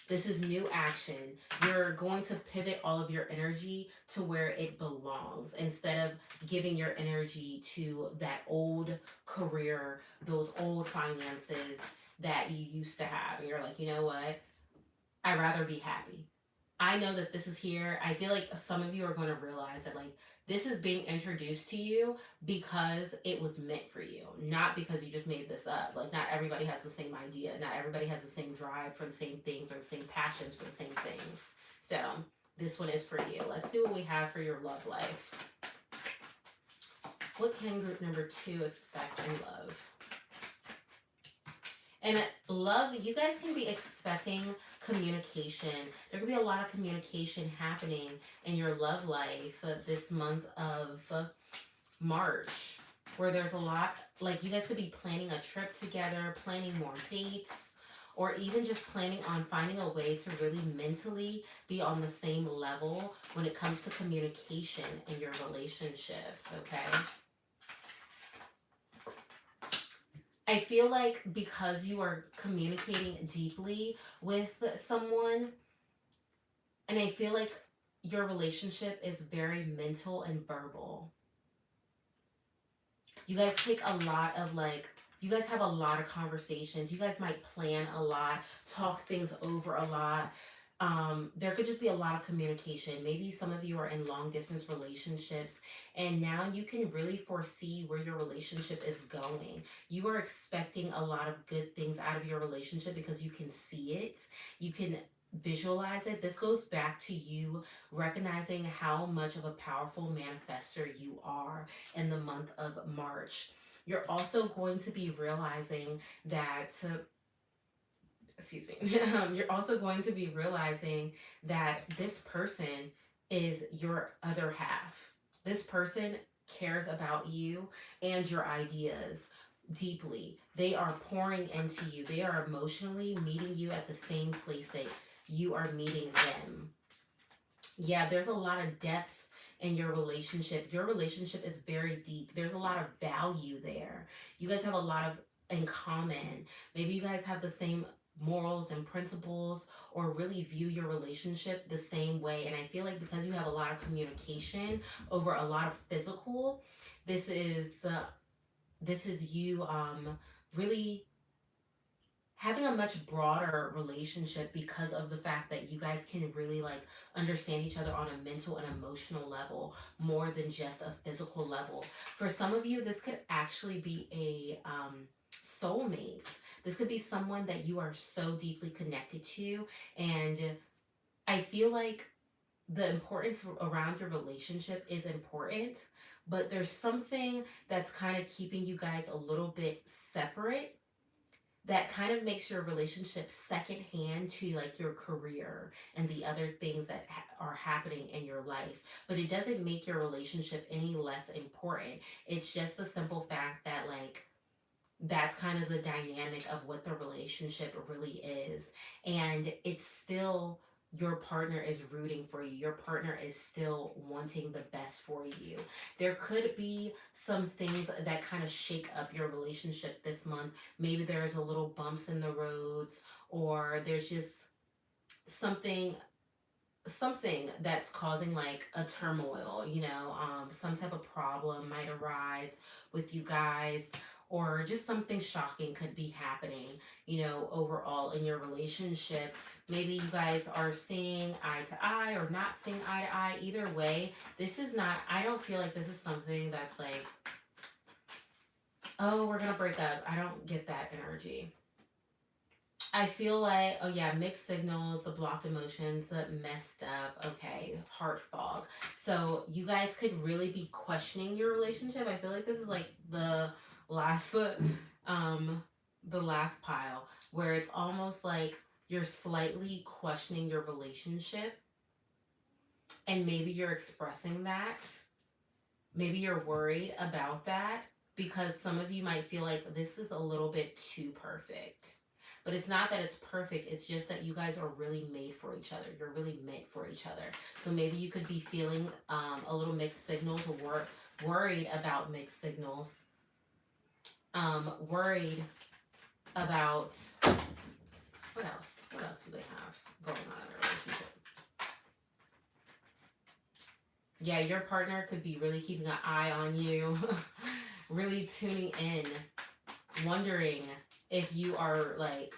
This is new action. You're going to pivot all of your energy to where it belongs instead of giving your energy to that old career, those old finances that you used to have. And you're like, you know what? I'd rather be happy. I know that this is here. I feel like some of you are going to realize that like this is being introduced to you because it was meant for you, not because you just made this up. Like not everybody has the same idea. Not everybody has the same drive for the same things or the same passions for the same things. So this one is for you. Let's see what we have for your love life. What can group number 2 expect in love? And love, you guys can be expecting communication. There could be a lot of communication happening in your love life this month of March, where there's a lot, like you guys could be planning a trip together, planning more dates, or even just planning on finding a way to really mentally be on the same level when it comes to communication in your relationships, okay? I feel like because you are communicating deeply with someone, and I feel like your relationship is very mental and verbal. You guys take a lot of like, you guys have a lot of conversations. You guys might plan a lot, talk things over a lot. There could just be a lot of communication. Maybe some of you are in long distance relationships and now you can really foresee where your relationship is going. You are expecting a lot of good things out of your relationship because you can see it. You can visualize it. This goes back to you recognizing how much of a powerful manifester you are in the month of March. You're also going to be realizing that excuse me, you're also going to be realizing that this person is your other half. This person cares about you and your ideas deeply. They are pouring into you. They are emotionally meeting you at the same place that you are meeting them. Yeah, there's a lot of depth in your relationship. Your relationship is very deep. There's a lot of value there. You guys have a lot of in common. Maybe you guys have the same morals and principles or really view your relationship the same way. And I feel like because you have a lot of communication over a lot of physical, this is you really having a much broader relationship because of the fact that you guys can really like understand each other on a mental and emotional level more than just a physical level. For some of you, this could actually be a soulmate. This could be someone that you are so deeply connected to, and I feel like the importance around your relationship is important, but there's something that's kind of keeping you guys a little bit separate that kind of makes your relationship secondhand to like your career and the other things that are happening in your life. But it doesn't make your relationship any less important. It's just the simple fact that like that's kind of the dynamic of what the relationship really is. And it's still, your partner is rooting for you. Your partner is still wanting the best for you. There could be some things that kind of shake up your relationship this month. Maybe there's a little bumps in the roads, or there's just something that's causing like a turmoil, some type of problem might arise with you guys, or just something shocking could be happening, overall in your relationship. Maybe you guys are seeing eye to eye or not seeing eye to eye. Either way, this is not, I don't feel like this is something that's like, oh, we're gonna break up. I don't get that energy. I feel like, oh yeah, mixed signals, the blocked emotions, the messed up, okay, heart fog. So you guys could really be questioning your relationship. I feel like this is like last, the last pile, where it's almost like you're slightly questioning your relationship, and maybe you're expressing that. Maybe you're worried about that because some of you might feel like this is a little bit too perfect. But it's not that it's perfect, it's just that you guys are really made for each other. You're really meant for each other. So maybe you could be feeling a little mixed signals, or worried about mixed signals. Worried about, what else? What else do they have going on in their relationship? Yeah, your partner could be really keeping an eye on you, really tuning in, wondering if you are like,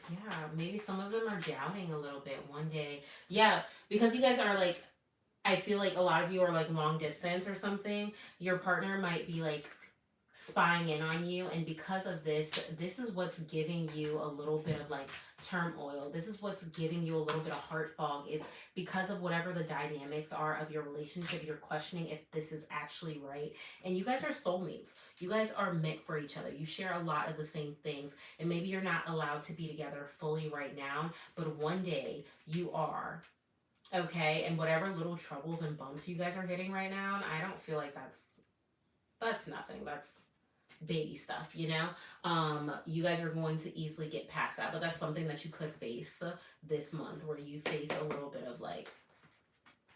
yeah, maybe some of them are doubting a little bit one day. Yeah, because you guys are like, I feel like a lot of you are like long distance or something. Your partner might be like spying in on you, and because of this is what's giving you a little bit of like turmoil. This is what's giving you a little bit of heart fog, is because of whatever the dynamics are of your relationship. You're questioning if this is actually right, and you guys are soulmates. You guys are meant for each other. You share a lot of the same things, and maybe you're not allowed to be together fully right now, but one day you are. Okay, and whatever little troubles and bumps you guys are hitting right now, I don't feel like that's nothing. That's baby stuff, you guys are going to easily get past that, but that's something that you could face this month, where you face a little bit of like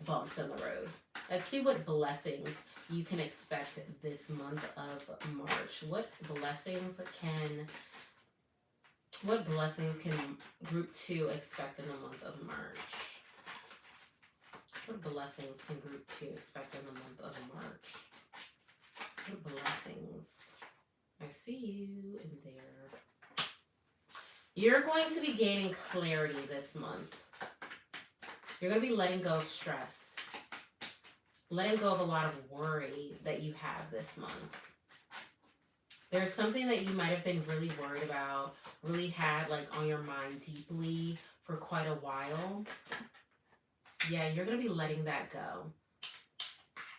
bumps in the road. Let's see what blessings you can expect this month of March. What blessings can group 2 expect in the month of March? What blessings can group 2 expect in the month of March? What blessings? I see you in there. You're going to be gaining clarity this month. You're going to be letting go of stress, letting go of a lot of worry that you have this month. There's something that you might have been really worried about, really had like on your mind deeply for quite a while. Yeah, you're going to be letting that go.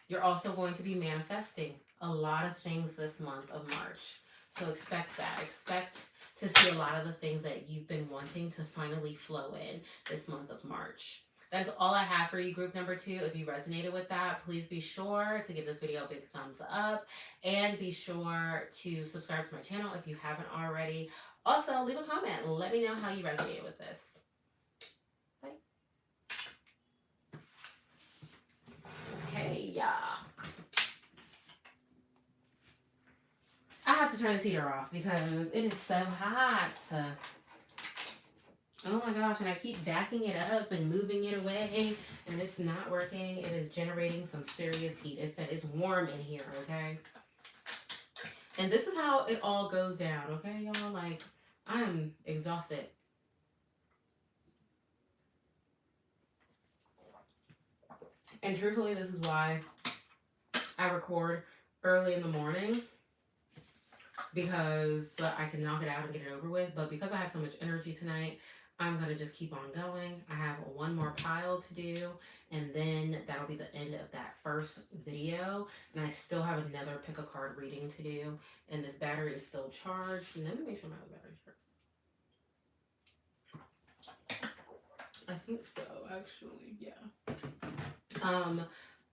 You're also going to be manifesting a lot of things this month of March. So expect that. Expect to see a lot of the things that you've been wanting to finally flow in this month of March. That's all I have for you, group number 2. If you resonated with that, please be sure to give this video a big thumbs up, and be sure to subscribe to my channel if you haven't already. Also, leave a comment. Let me know how you resonated with this. Bye. Hey, yeah. I have to turn the heater off because it is so hot. Oh my gosh, and I keep backing it up and moving it away, and it's not working. It is generating some serious heat. It's warm in here, okay? And this is how it all goes down, okay, y'all? Like, I am exhausted. And truthfully, this is why I record early in the morning, because I can knock it out and get it over with. But because I have so much energy tonight, I'm going to just keep on going. I have one more pile to do, and then that'll be the end of that first video. video, and I still have another pick a card reading to do, and this battery is still charged. And let me make sure my other battery's charged. I think so, actually, yeah.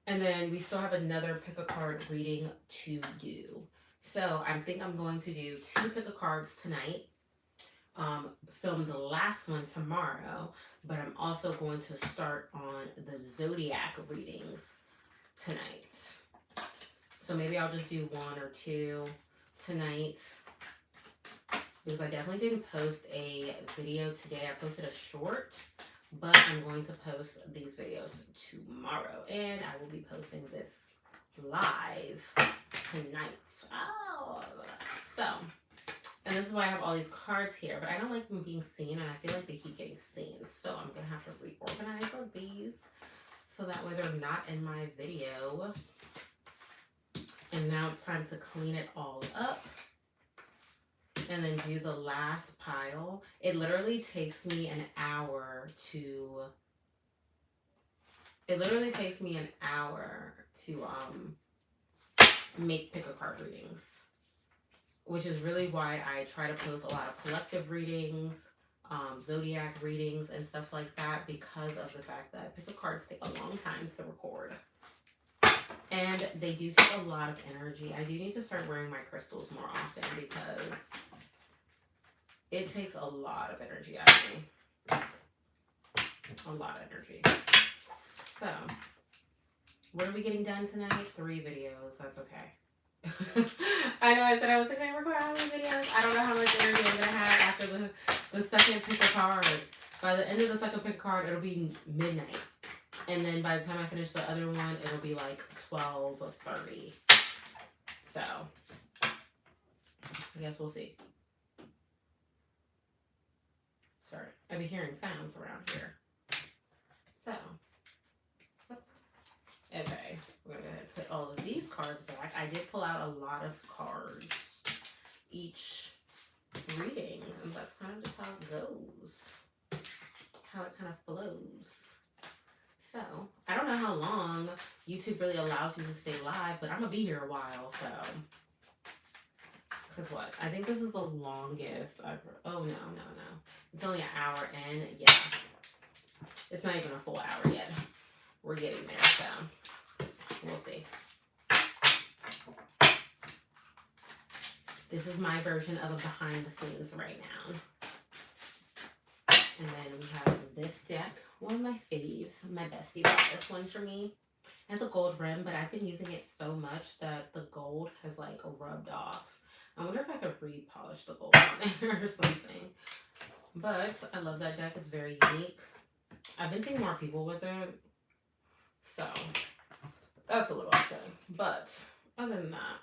And then we still have another pick a card reading to do. So I think I'm going to do 2 pick a cards tonight. Film the last one tomorrow, but I'm also going to start on the zodiac readings tonight. So maybe I'll just do 1 or 2 tonight, because I definitely didn't post a video today. I posted a short, but I'm going to post these videos tomorrow, and I will be posting this live tonight. Oh, so, and this is why I have all these cards here, but I don't like them being seen, and I feel like they keep getting seen, so I'm going to have to reorganize all these so that way they're not in my video. And now it's time to clean it all up and then do the last pile. It literally takes me an hour to make pick a card readings, which is really why I try to post a lot of collective readings, zodiac readings and stuff like that, because of the fact that pick a cards take a long time to record. And they do take a lot of energy. I do need to start wearing my crystals more often because it takes a lot of energy out of me. A lot of energy. So, what are we getting done tonight? 3 videos. That's okay. I know I said I was going to record all these videos. I don't know how much energy I'm going to have after the second pick a card. By the end of the second pick a card, it'll be midnight. And then by the time I finish the other one, it'll be like 12:30. So, I guess we'll see. Sorry, I've been hearing sounds around here. So, okay, we're going to put all of these cards back. I did pull out a lot of cards each reading, and that's kind of just how it goes. How it kind of flows. So, I don't know how long YouTube really allows you to stay live, but I'm going to be here a while, so. Because what? I think this is the longest I've... Oh, no. It's only an hour in. Yeah. It's not even a full hour yet. We're getting there, so we'll see. This is my version of a behind the scenes right now. And then we have this deck. One of my faves. My bestie bought this one for me. It has a gold rim, but I've been using it so much that the gold has like rubbed off. I wonder if I could repolish the gold on there or something. But I love that deck. It's very unique. I've been seeing more people with it. So that's a little upsetting. But other than that,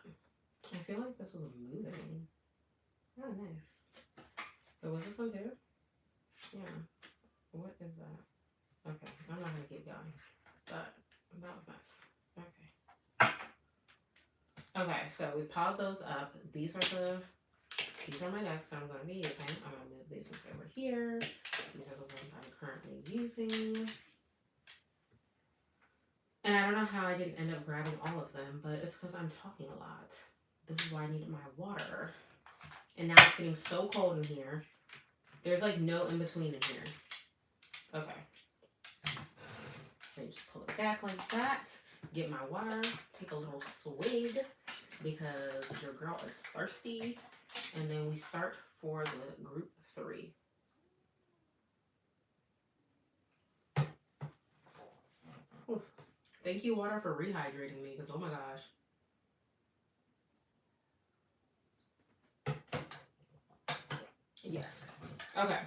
I feel like this was moving. Oh, nice. But was this one too? Yeah. What is that? Okay, I'm not going to keep going. But that was nice. Okay. Okay, so we piled those up. These are my decks that I'm going to be using. I'm going to move these ones over here. These are the ones I'm currently using. And I don't know how I didn't end up grabbing all of them, but it's because I'm talking a lot. This is why I needed my water. And now it's getting so cold in here. There's like no in between in here. Okay. So you just pull it back like that. Get my water. Take a little swig because your girl is thirsty. And then we start for the group 3. Oof. Thank you, water, for rehydrating me because oh my gosh. Yes. Okay.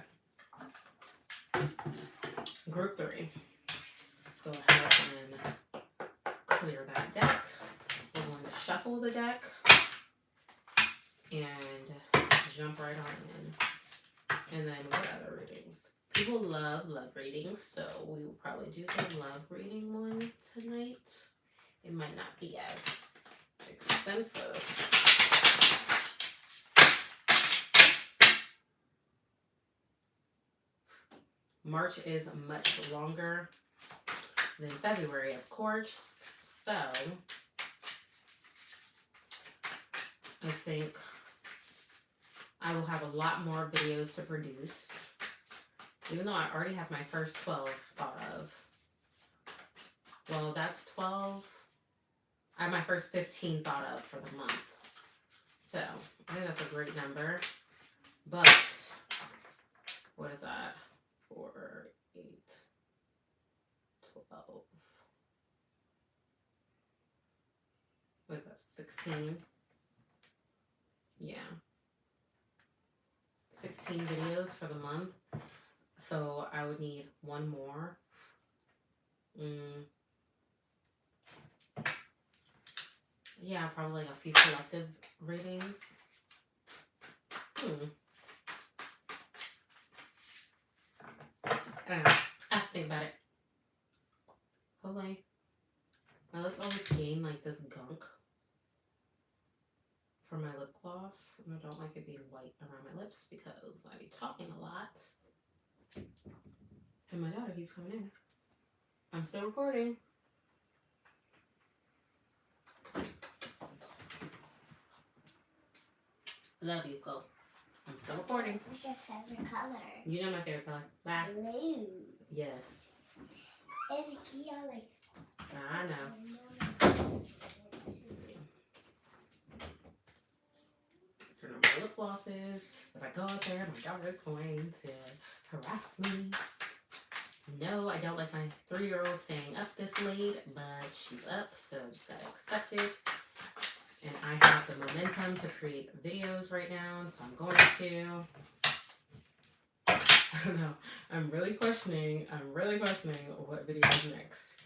Group 3. Let's go ahead and clear that deck. We're going to shuffle the deck and jump right on in. And then what other readings? People love readings, so we will probably do the love reading one tonight. It might not be as expensive. March is much longer than February, of course. So I think I will have a lot more videos to produce. Even though I already have my first 12 thought of. Well, that's 12. I have my first 15 thought of for the month. So I think that's a great number. But what is that? 4, 8, 12. What is that? 16? Yeah. 16 videos for the month. So I would need one more. Yeah, probably like a few collective readings. I don't know. I have to think about it. Hopefully. My lips always gain like this gunk for my lip gloss. And I don't like it being white around my lips because I be talking a lot. And my daughter keeps coming in. I'm still recording. Love you, go. I'm still recording. What's your favorite color? You know my favorite color. Bye. Blue. Yes. And Kia like. I know. Turn on my lip glosses. If I go out there, my daughter is going to harass me. No, I don't like my 3-year-old staying up this late, but she's up, so I just gotta accept it. And I have the momentum to create videos right now, so I'm going to. I don't know. I'm really questioning what video is next.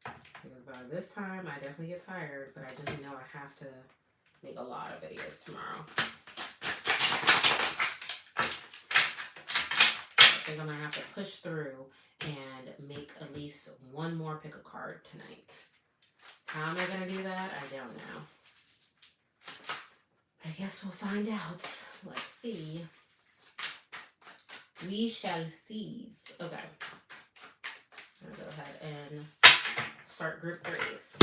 Because by this time, I definitely get tired, but I just know I have to make a lot of videos tomorrow. I think I'm gonna have to push through and make at least one more pick a card tonight. How am I gonna do that? I don't know. I guess we'll find out. Let's see. We shall see. Okay. I'm gonna go ahead and start group 3s.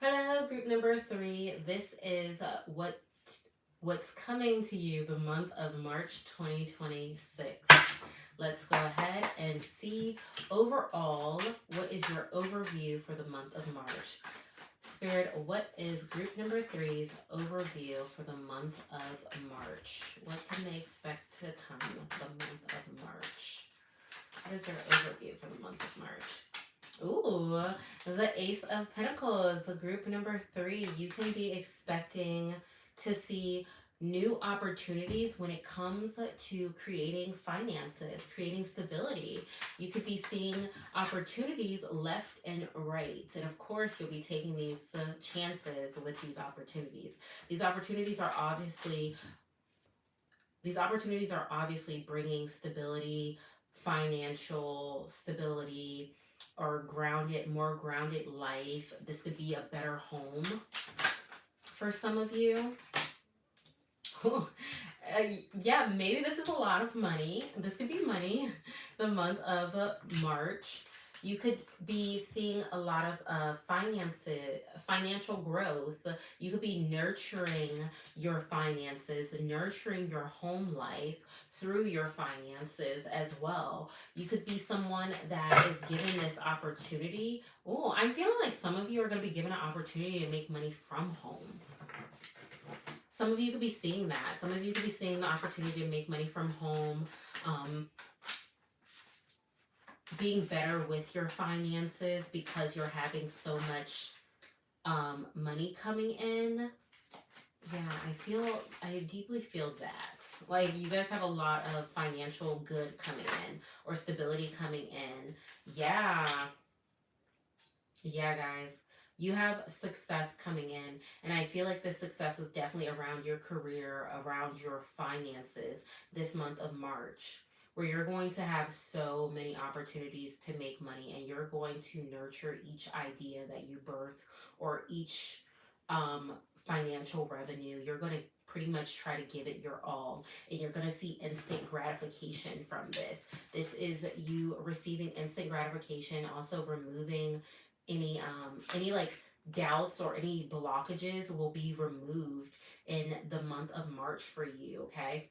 Hello, group number 3. This is what's coming to you the month of March 2026. Let's go ahead and see overall what is your overview for the month of March. Spirit, what is group number 3's overview for the month of March? What can they expect to come the month of March? What is their overview for the month of March? Ooh, the Ace of Pentacles, group number 3. You can be expecting to see new opportunities when it comes to creating finances, creating stability. You could be seeing opportunities left and right. And of course, you'll be taking these chances with these opportunities. These opportunities are obviously bringing stability, financial stability, or more grounded life. This could be a better home for some of you. Yeah, maybe this is a lot of money. This could be money the month of March. You could be seeing a lot of financial growth. You could be nurturing your finances, nurturing your home life through your finances as well. You could be someone that is given this opportunity. Oh, I'm feeling like some of you are going to be given an opportunity to make money from home. Some of you could be seeing that. Some of you could be seeing the opportunity to make money from home. Being better with your finances because you're having so much money coming in. Yeah, I deeply feel that. Like, you guys have a lot of financial good coming in or stability coming in. Yeah. Yeah, guys. You have success coming in, and I feel like this success is definitely around your career, around your finances this month of March. where you're going to have so many opportunities to make money, and you're going to nurture each idea that you birth, or each um, financial revenue. You're going to pretty much try to give it your all, and you're going to see instant gratification from this. This is you receiving instant gratification, also removing any like doubts or any blockages will be removed in the month of March for you, okay?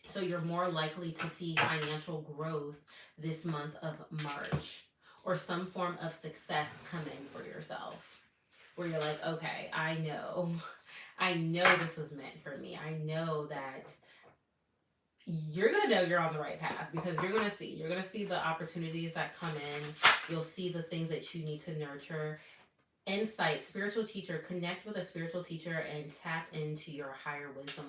So you're more likely to see financial growth this month of March, or some form of success come in for yourself, where you're like, okay, I know this was meant for me. I know that you're gonna know you're on the right path, because you're gonna see the opportunities that come in. You'll see the things that you need to nurture. Insight, spiritual teacher, connect with a spiritual teacher and tap into your higher wisdom.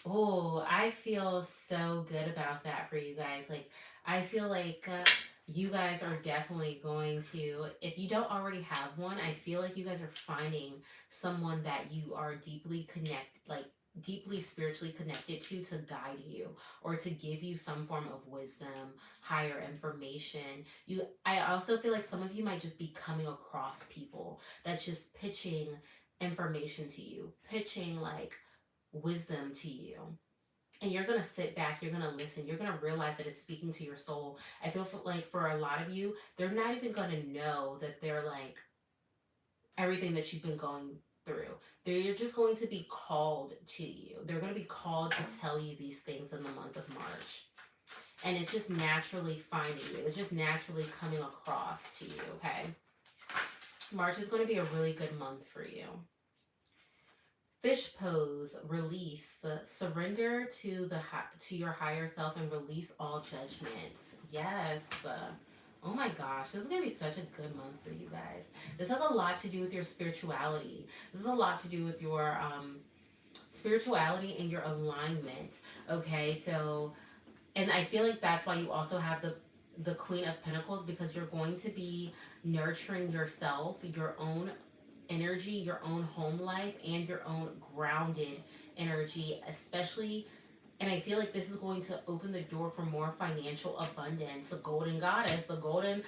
Oh, I feel so good about that for you guys. Like, I feel like you guys are definitely going to, if you don't already have one, I feel like you guys are finding someone that you are deeply spiritually connected to guide you, or to give you some form of wisdom, higher information. I also feel like some of you might just be coming across people that's just pitching information to you, pitching like wisdom to you, and you're gonna sit back, you're gonna listen, you're gonna realize that it's speaking to your soul. I feel like for a lot of you, they're not even gonna know that they're like everything that you've been going through. They're just going to be called to you. They're gonna be called to tell you these things in the month of March. And it's just naturally finding you. It's just naturally coming across to you, okay? March is gonna be a really good month for you. Fish pose, release, surrender to your higher self, and release all judgments. Yes. Oh my gosh, this is gonna be such a good month for you guys. This has a lot to do with your spirituality. This has a lot to do with your spirituality and your alignment. Okay, so, and I feel like that's why you also have the Queen of Pentacles, because you're going to be nurturing yourself, your own energy, your own home life, and your own grounded energy, especially. And I feel like this is going to open the door for more financial abundance. The golden goddess, the golden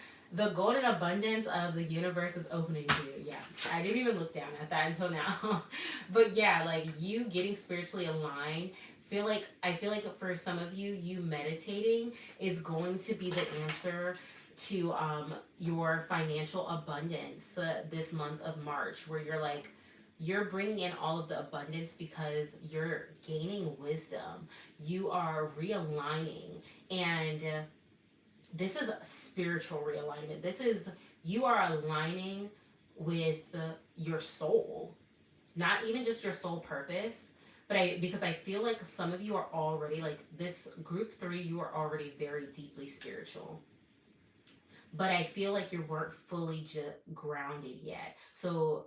abundance of the universe is opening to you. Yeah, I didn't even look down at that until now. But yeah, like you getting spiritually aligned. I feel like for some of you, you meditating is going to be the answer to your financial abundance this month of March, where you're bringing in all of the abundance because you're gaining wisdom, you are realigning, and this is spiritual realignment. This is, you are aligning with your soul, not even just your soul purpose. But because I feel like some of you are already, like this group 3, you are already very deeply spiritual, but I feel like you weren't fully grounded yet. So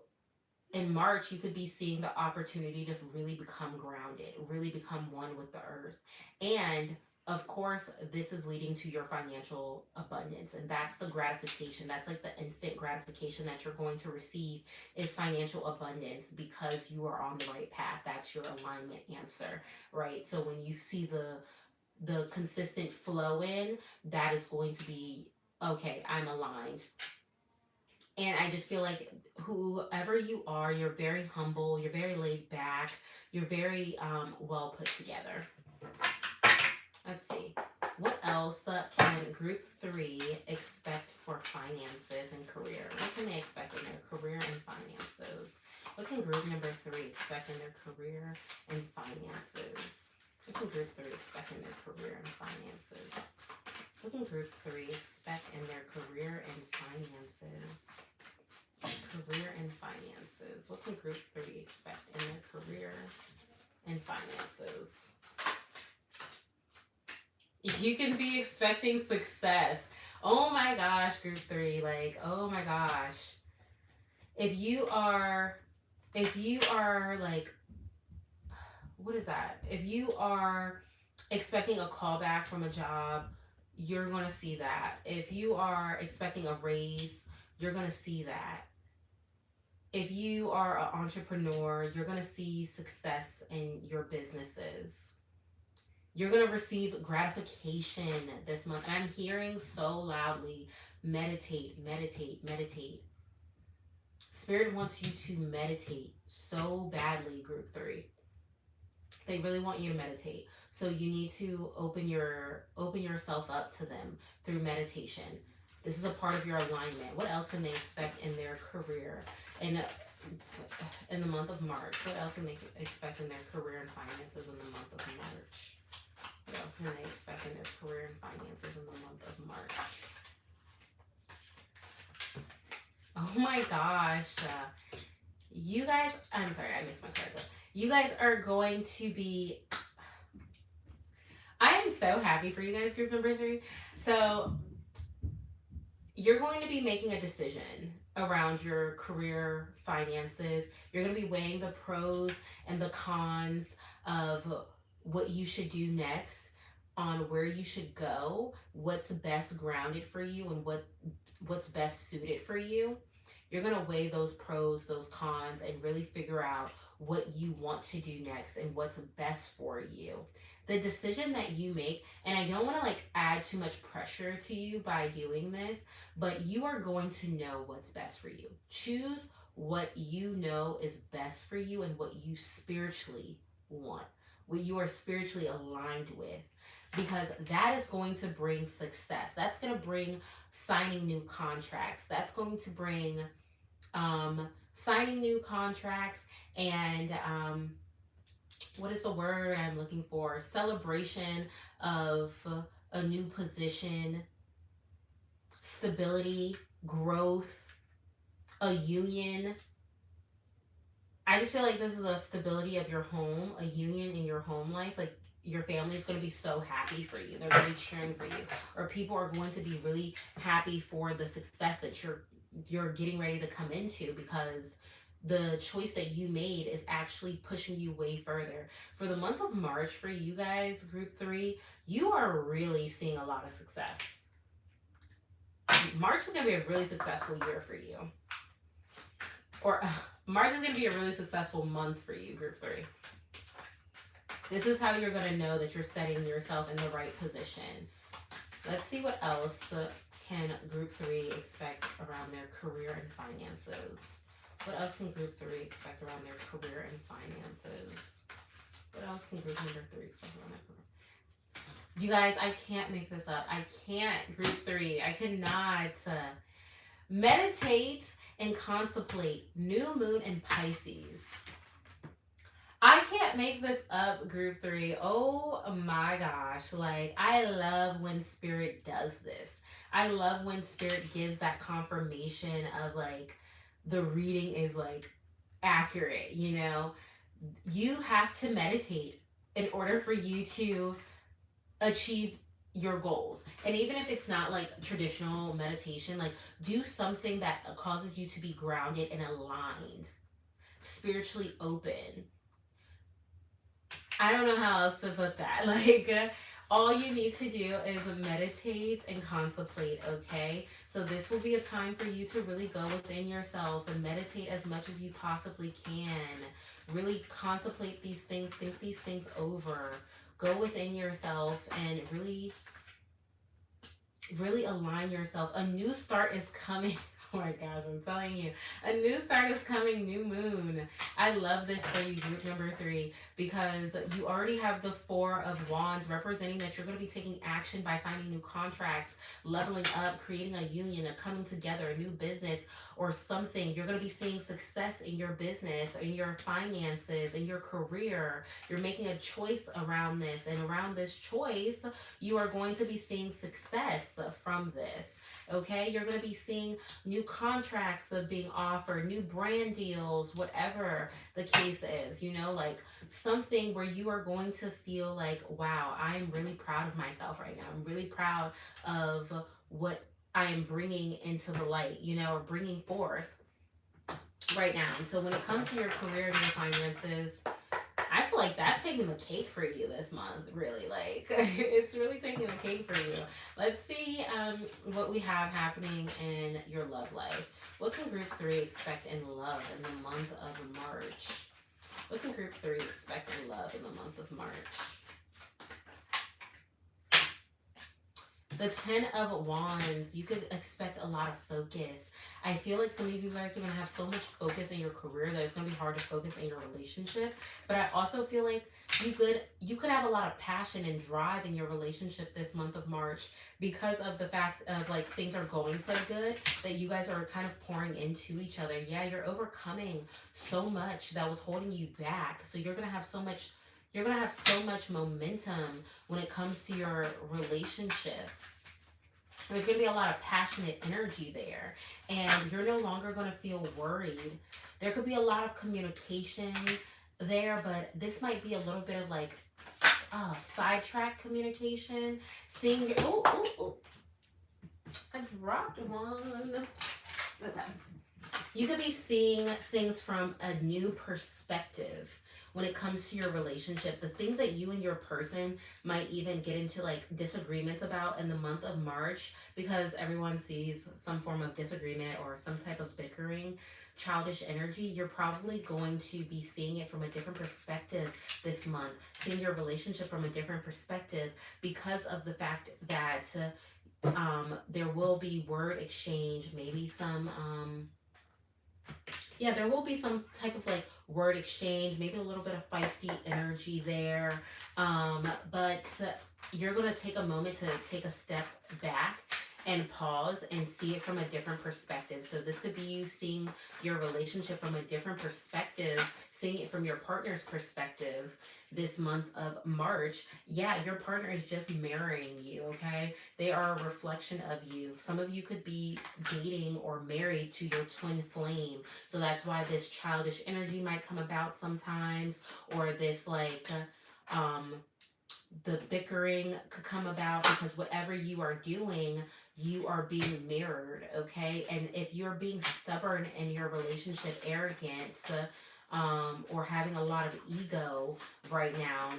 in March, you could be seeing the opportunity to really become grounded, really become one with the earth. And of course, this is leading to your financial abundance. And that's the gratification. That's like the instant gratification that you're going to receive, is financial abundance, because you are on the right path. That's your alignment answer, right? So when you see the consistent flow in, that is going to be, okay, I'm aligned. And I just feel like whoever you are, you're very humble, you're very laid back, you're very well put together. Let's see. What else can group 3 expect for finances and career? What can they expect in their career and finances? What can group number 3 expect in their career and finances? What can group 3 expect in their career and finances? What can group 3 expect in their career and finances? Career and finances. What can group 3 expect in their career and finances? You can be expecting success. Oh my gosh, group 3. Like, oh my gosh. If you are like, what is that? If you are expecting a callback from a job, you're going to see that. If you are expecting a raise, you're going to see that. If you are an entrepreneur, you're going to see success in your businesses. You're going to receive gratification this month. And I'm hearing so loudly, meditate, meditate, meditate. Spirit wants you to meditate so badly, group 3. They really want you to meditate. So you need to open yourself up to them through meditation. This is a part of your alignment. What else can they expect in their career? And in the month of March, what else can they expect in their career and finances in the month of March? What else can they expect in their career and finances in the month of March? Oh my gosh. You guys, I'm sorry, I mixed my cards up. You guys are going to be, I am so happy for you guys, group number 3. So you're going to be making a decision around your career finances. You're going to be weighing the pros and the cons of what you should do next, on where you should go, what's best grounded for you, and what's best suited for you. You're going to weigh those pros, those cons, and really figure out what you want to do next and what's best for you. The decision that you make, and I don't want to add too much pressure to you by doing this, but you are going to know what's best for you. Choose what you know is best for you and what you spiritually want, what you are spiritually aligned with, because that is going to bring success. That's going to bring signing new contracts. That's going to bring signing new contracts and what is the word I'm looking for? Celebration of a new position, stability, growth, a union. I just feel like this is a stability of your home, a union in your home life. Your family is going to be so happy for you. They're going to be cheering for you. Or people are going to be really happy for the success that you're getting ready to come into, because the choice that you made is actually pushing you way further. For the month of March, for you guys, group 3, you are really seeing a lot of success. March is going to be a really successful year for you. Or March is going to be a really successful month for you, group 3. This is how you're going to know that you're setting yourself in the right position. Let's see what else can group 3 expect around their career and finances. What else can group 3 expect around their career and finances? What else can group number 3 expect around their career? You guys, I can't make this up. I can't, group 3. I cannot. Meditate and contemplate new moon in Pisces. I can't make this up, group 3. Oh my gosh. I love when spirit does this. I love when spirit gives that confirmation of the reading is accurate, You have to meditate in order for you to achieve your goals. And even if it's not traditional meditation, do something that causes you to be grounded and aligned, spiritually open. I don't know how else to put that. All you need to do is meditate and contemplate, okay? So this will be a time for you to really go within yourself and meditate as much as you possibly can. Really contemplate these things, think these things over. Go within yourself and really align yourself. A new start is coming. Oh my gosh, I'm telling you. A new start is coming, new moon. I love this for you, group number 3, because you already have the 4 of Wands representing that you're going to be taking action by signing new contracts, leveling up, creating a union, a coming together, a new business or something. You're going to be seeing success in your business, in your finances, in your career. You're making a choice around this, and around this choice, you are going to be seeing success from this. Okay, you're going to be seeing new contracts of being offered, new brand deals, whatever the case is, something where you are going to feel wow, I'm really proud of myself right now. I'm really proud of what I am bringing into the light, or bringing forth right now. And so when it comes to your career and your finances, I feel like that's taking the cake for you this month, really. It's really taking the cake for you. Let's see what we have happening in your love life. What can group 3 expect in love in the month of March? What can group 3 expect in love in the month of March? The Ten of Wands, you could expect a lot of focus. I feel like some of you guys are going to have so much focus in your career that it's going to be hard to focus in your relationship. But I also feel like you could have a lot of passion and drive in your relationship this month of March because of the fact of like things are going so good that you guys are kind of pouring into each other. Yeah, you're overcoming so much that was holding you back. So you're gonna have so much momentum when it comes to your relationship. There's going to be a lot of passionate energy there, and you're no longer going to feel worried. There could be a lot of communication there, but this might be a little bit of like sidetrack communication. Seeing your I dropped one. Okay. You could be seeing things from a new perspective when it comes to your relationship. The things that you and your person might even get into like disagreements about in the month of March, because everyone sees some form of disagreement or some type of bickering, childish energy. You're probably going to be seeing it from a different perspective this month, seeing your relationship from a different perspective because of the fact that there will be word exchange, maybe some there will be some type of like word exchange, maybe a little bit of feisty energy there. But you're going to take a moment to take a step back and pause and see it from a different perspective. So this could be you seeing your relationship from a different perspective, seeing it from your partner's perspective this month of March. Yeah, your partner is just mirroring you, okay? They are a reflection of you. Some of you could be dating or married to your twin flame. So that's why this childish energy might come about sometimes, or this like the bickering could come about because whatever you are doing, you are being mirrored, okay? And if you're being stubborn in your relationship, arrogant, or having a lot of ego right now,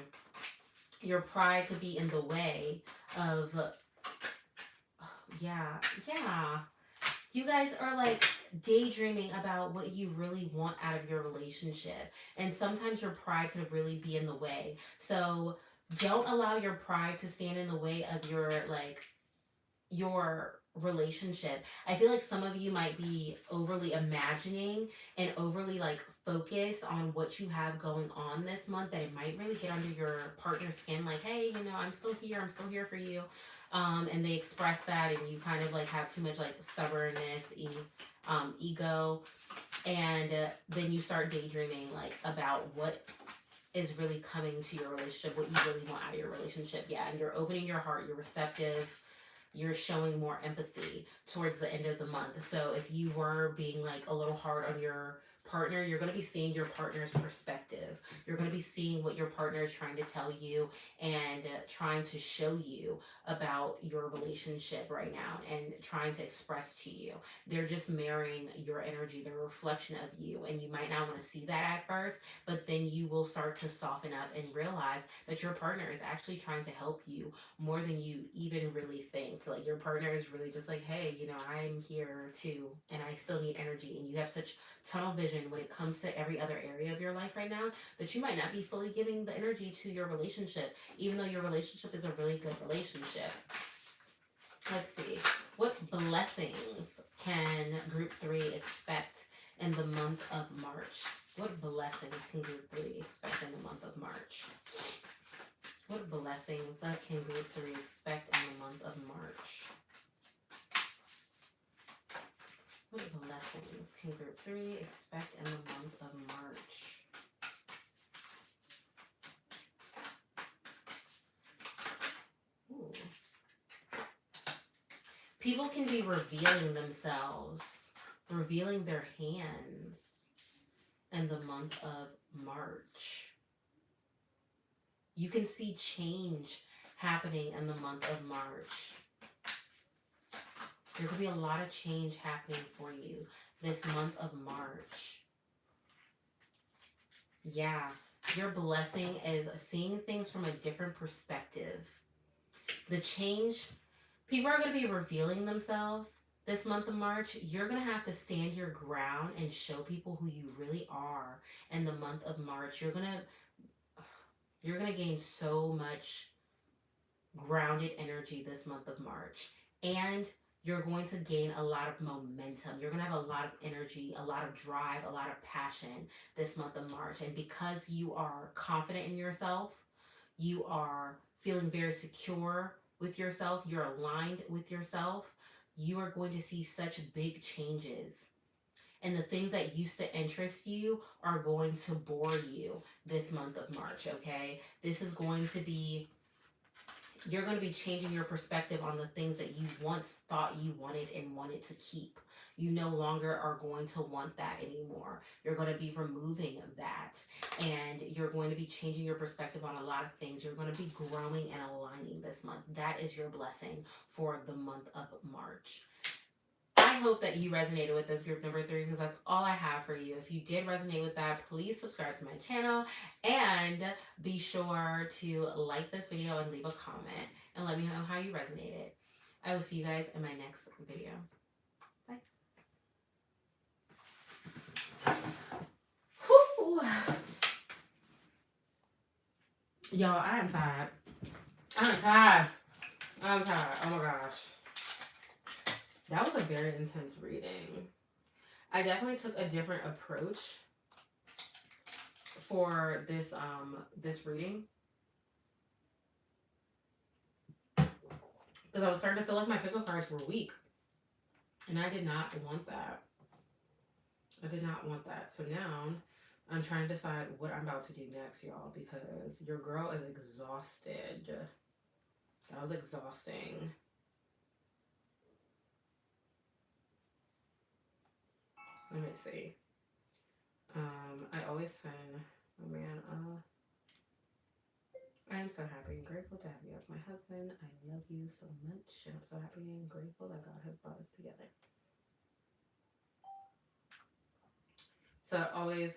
your pride could be in the way of, yeah. You guys are like daydreaming about what you really want out of your relationship. And sometimes your pride could really be in the way. So don't allow your pride to stand in the way of your relationship. I feel like some of you might be overly imagining and overly like focused on what you have going on this month, that it might really get under your partner's skin, like, hey, I'm still here for you. And they express that, and you kind of like have too much like stubbornness, ego, and then you start daydreaming like about what is really coming to your relationship, what you really want out of your relationship. Yeah, and you're opening your heart, you're receptive, you're showing more empathy towards the end of the month. So if you were being like a little hard on your partner, you're going to be seeing your partner's perspective. You're going to be seeing what your partner is trying to tell you and trying to show you about your relationship right now and trying to express to you. They're just mirroring your energy, they're a reflection of you, and you might not want to see that at first, but then you will start to soften up and realize that your partner is actually trying to help you more than you even really think. Like your partner is really just like, hey, I'm here too, and I still need energy. And you have such tunnel vision when it comes to every other area of your life right now that you might not be fully giving the energy to your relationship, even though your relationship is a really good relationship. Let's see. What blessings can group 3 expect in the month of March? What blessings can group 3 expect in the month of March? What blessings can group 3 expect in the month of March? What blessings can group 3 expect in the month of March? Ooh. People can be revealing themselves, revealing their hands in the month of March. You can see change happening in the month of March. There could be a lot of change happening for you this month of March. Yeah, your blessing is seeing things from a different perspective. The change, people are going to be revealing themselves this month of March. You're going to have to stand your ground and show people who you really are in the month of March. You're going to gain so much grounded energy this month of March. And you're going to gain a lot of momentum. You're going to have a lot of energy, a lot of drive, a lot of passion this month of March. And because you are confident in yourself, you are feeling very secure with yourself, you're aligned with yourself, you are going to see such big changes. And the things that used to interest you are going to bore you this month of March, okay? This is going to be, you're going to be changing your perspective on the things that you once thought you wanted and wanted to keep. You no longer are going to want that anymore. You're going to be removing that, and you're going to be changing your perspective on a lot of things. You're going to be growing and aligning this month. That is your blessing for the month of March. I hope that you resonated with this group number 3, because that's all I have for you. If you did resonate with that, please subscribe to my channel and be sure to like this video and leave a comment and let me know how you resonated. I will see you guys in my next video. Bye. Whew. Y'all, I am tired. I'm tired. I'm tired. Oh my gosh. That was a very intense reading. I definitely took a different approach for this reading, because I was starting to feel like my pickle cards were weak, and I did not want that. I did not want that. So now I'm trying to decide what I'm about to do next, y'all, because your girl is exhausted. That was exhausting. Let me see. I always send a man, I am so happy and grateful to have you as my husband. I love you so much, and I'm so happy and grateful that God has brought us together. So I always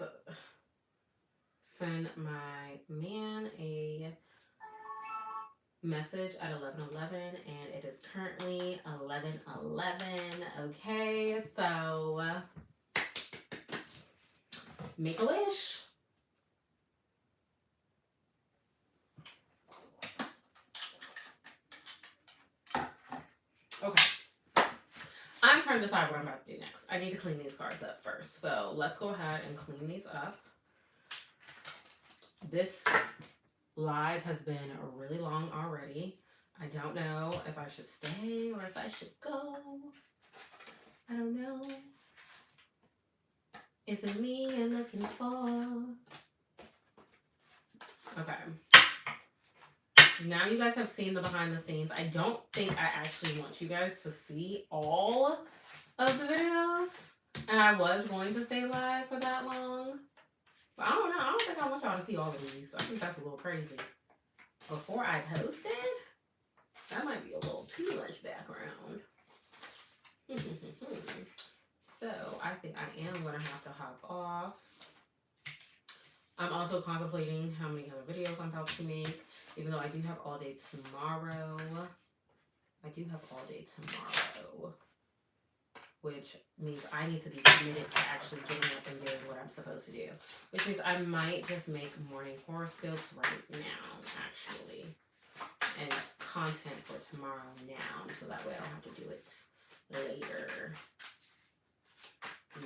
send my man a message at 11:11, and it is currently 11:11. Okay, so make a wish. Okay. I'm trying to decide what I'm about to do next. I need to clean these cards up first. So let's go ahead and clean these up. This live has been really long already. I don't know if I should stay or if I should go. I don't know. Is it me you're looking for? Okay. Now you guys have seen the behind the scenes. I don't think I actually want you guys to see all of the videos. And I was going to stay live for that long. But I don't know. I don't think I want y'all to see all of these. I think that's a little crazy. Before I posted, that might be a little too much background. So I think I am going to have to hop off. I'm also contemplating how many other videos I'm about to make. Even though I do have all day tomorrow. Which means I need to be committed to actually getting up and doing what I'm supposed to do. Which means I might just make morning horoscopes right now, actually. And content for tomorrow now, so that way I don't have to do it later.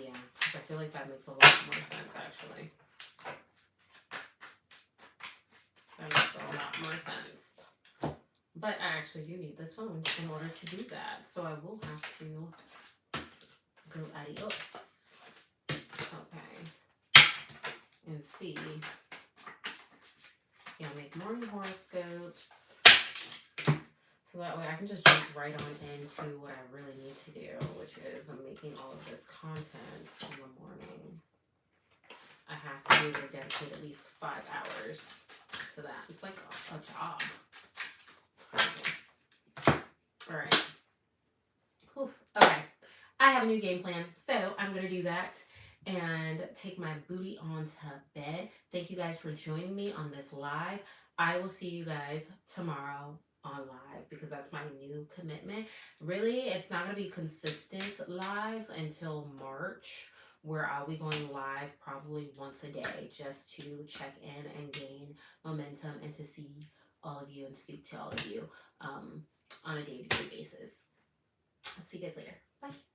Yeah, I feel like that makes a lot more sense, actually. That makes a lot more sense. But I actually do need this phone in order to do that. So I will have to go adios. Okay. And see. Yeah, make morning horoscopes. So that way I can just jump right on into what I really need to do, which is making all of this content in the morning. I have to be able to dedicate at least 5 hours to that. It's like a job. It's crazy. Alright. Okay. I have a new game plan, so I'm going to do that and take my booty onto bed. Thank you guys for joining me on this live. I will see you guys tomorrow on live, because that's my new commitment. Really, it's not going to be consistent lives until March, where I'll be going live probably once a day just to check in and gain momentum and to see all of you and speak to all of you on a day-to-day basis. I'll see you guys later. Bye.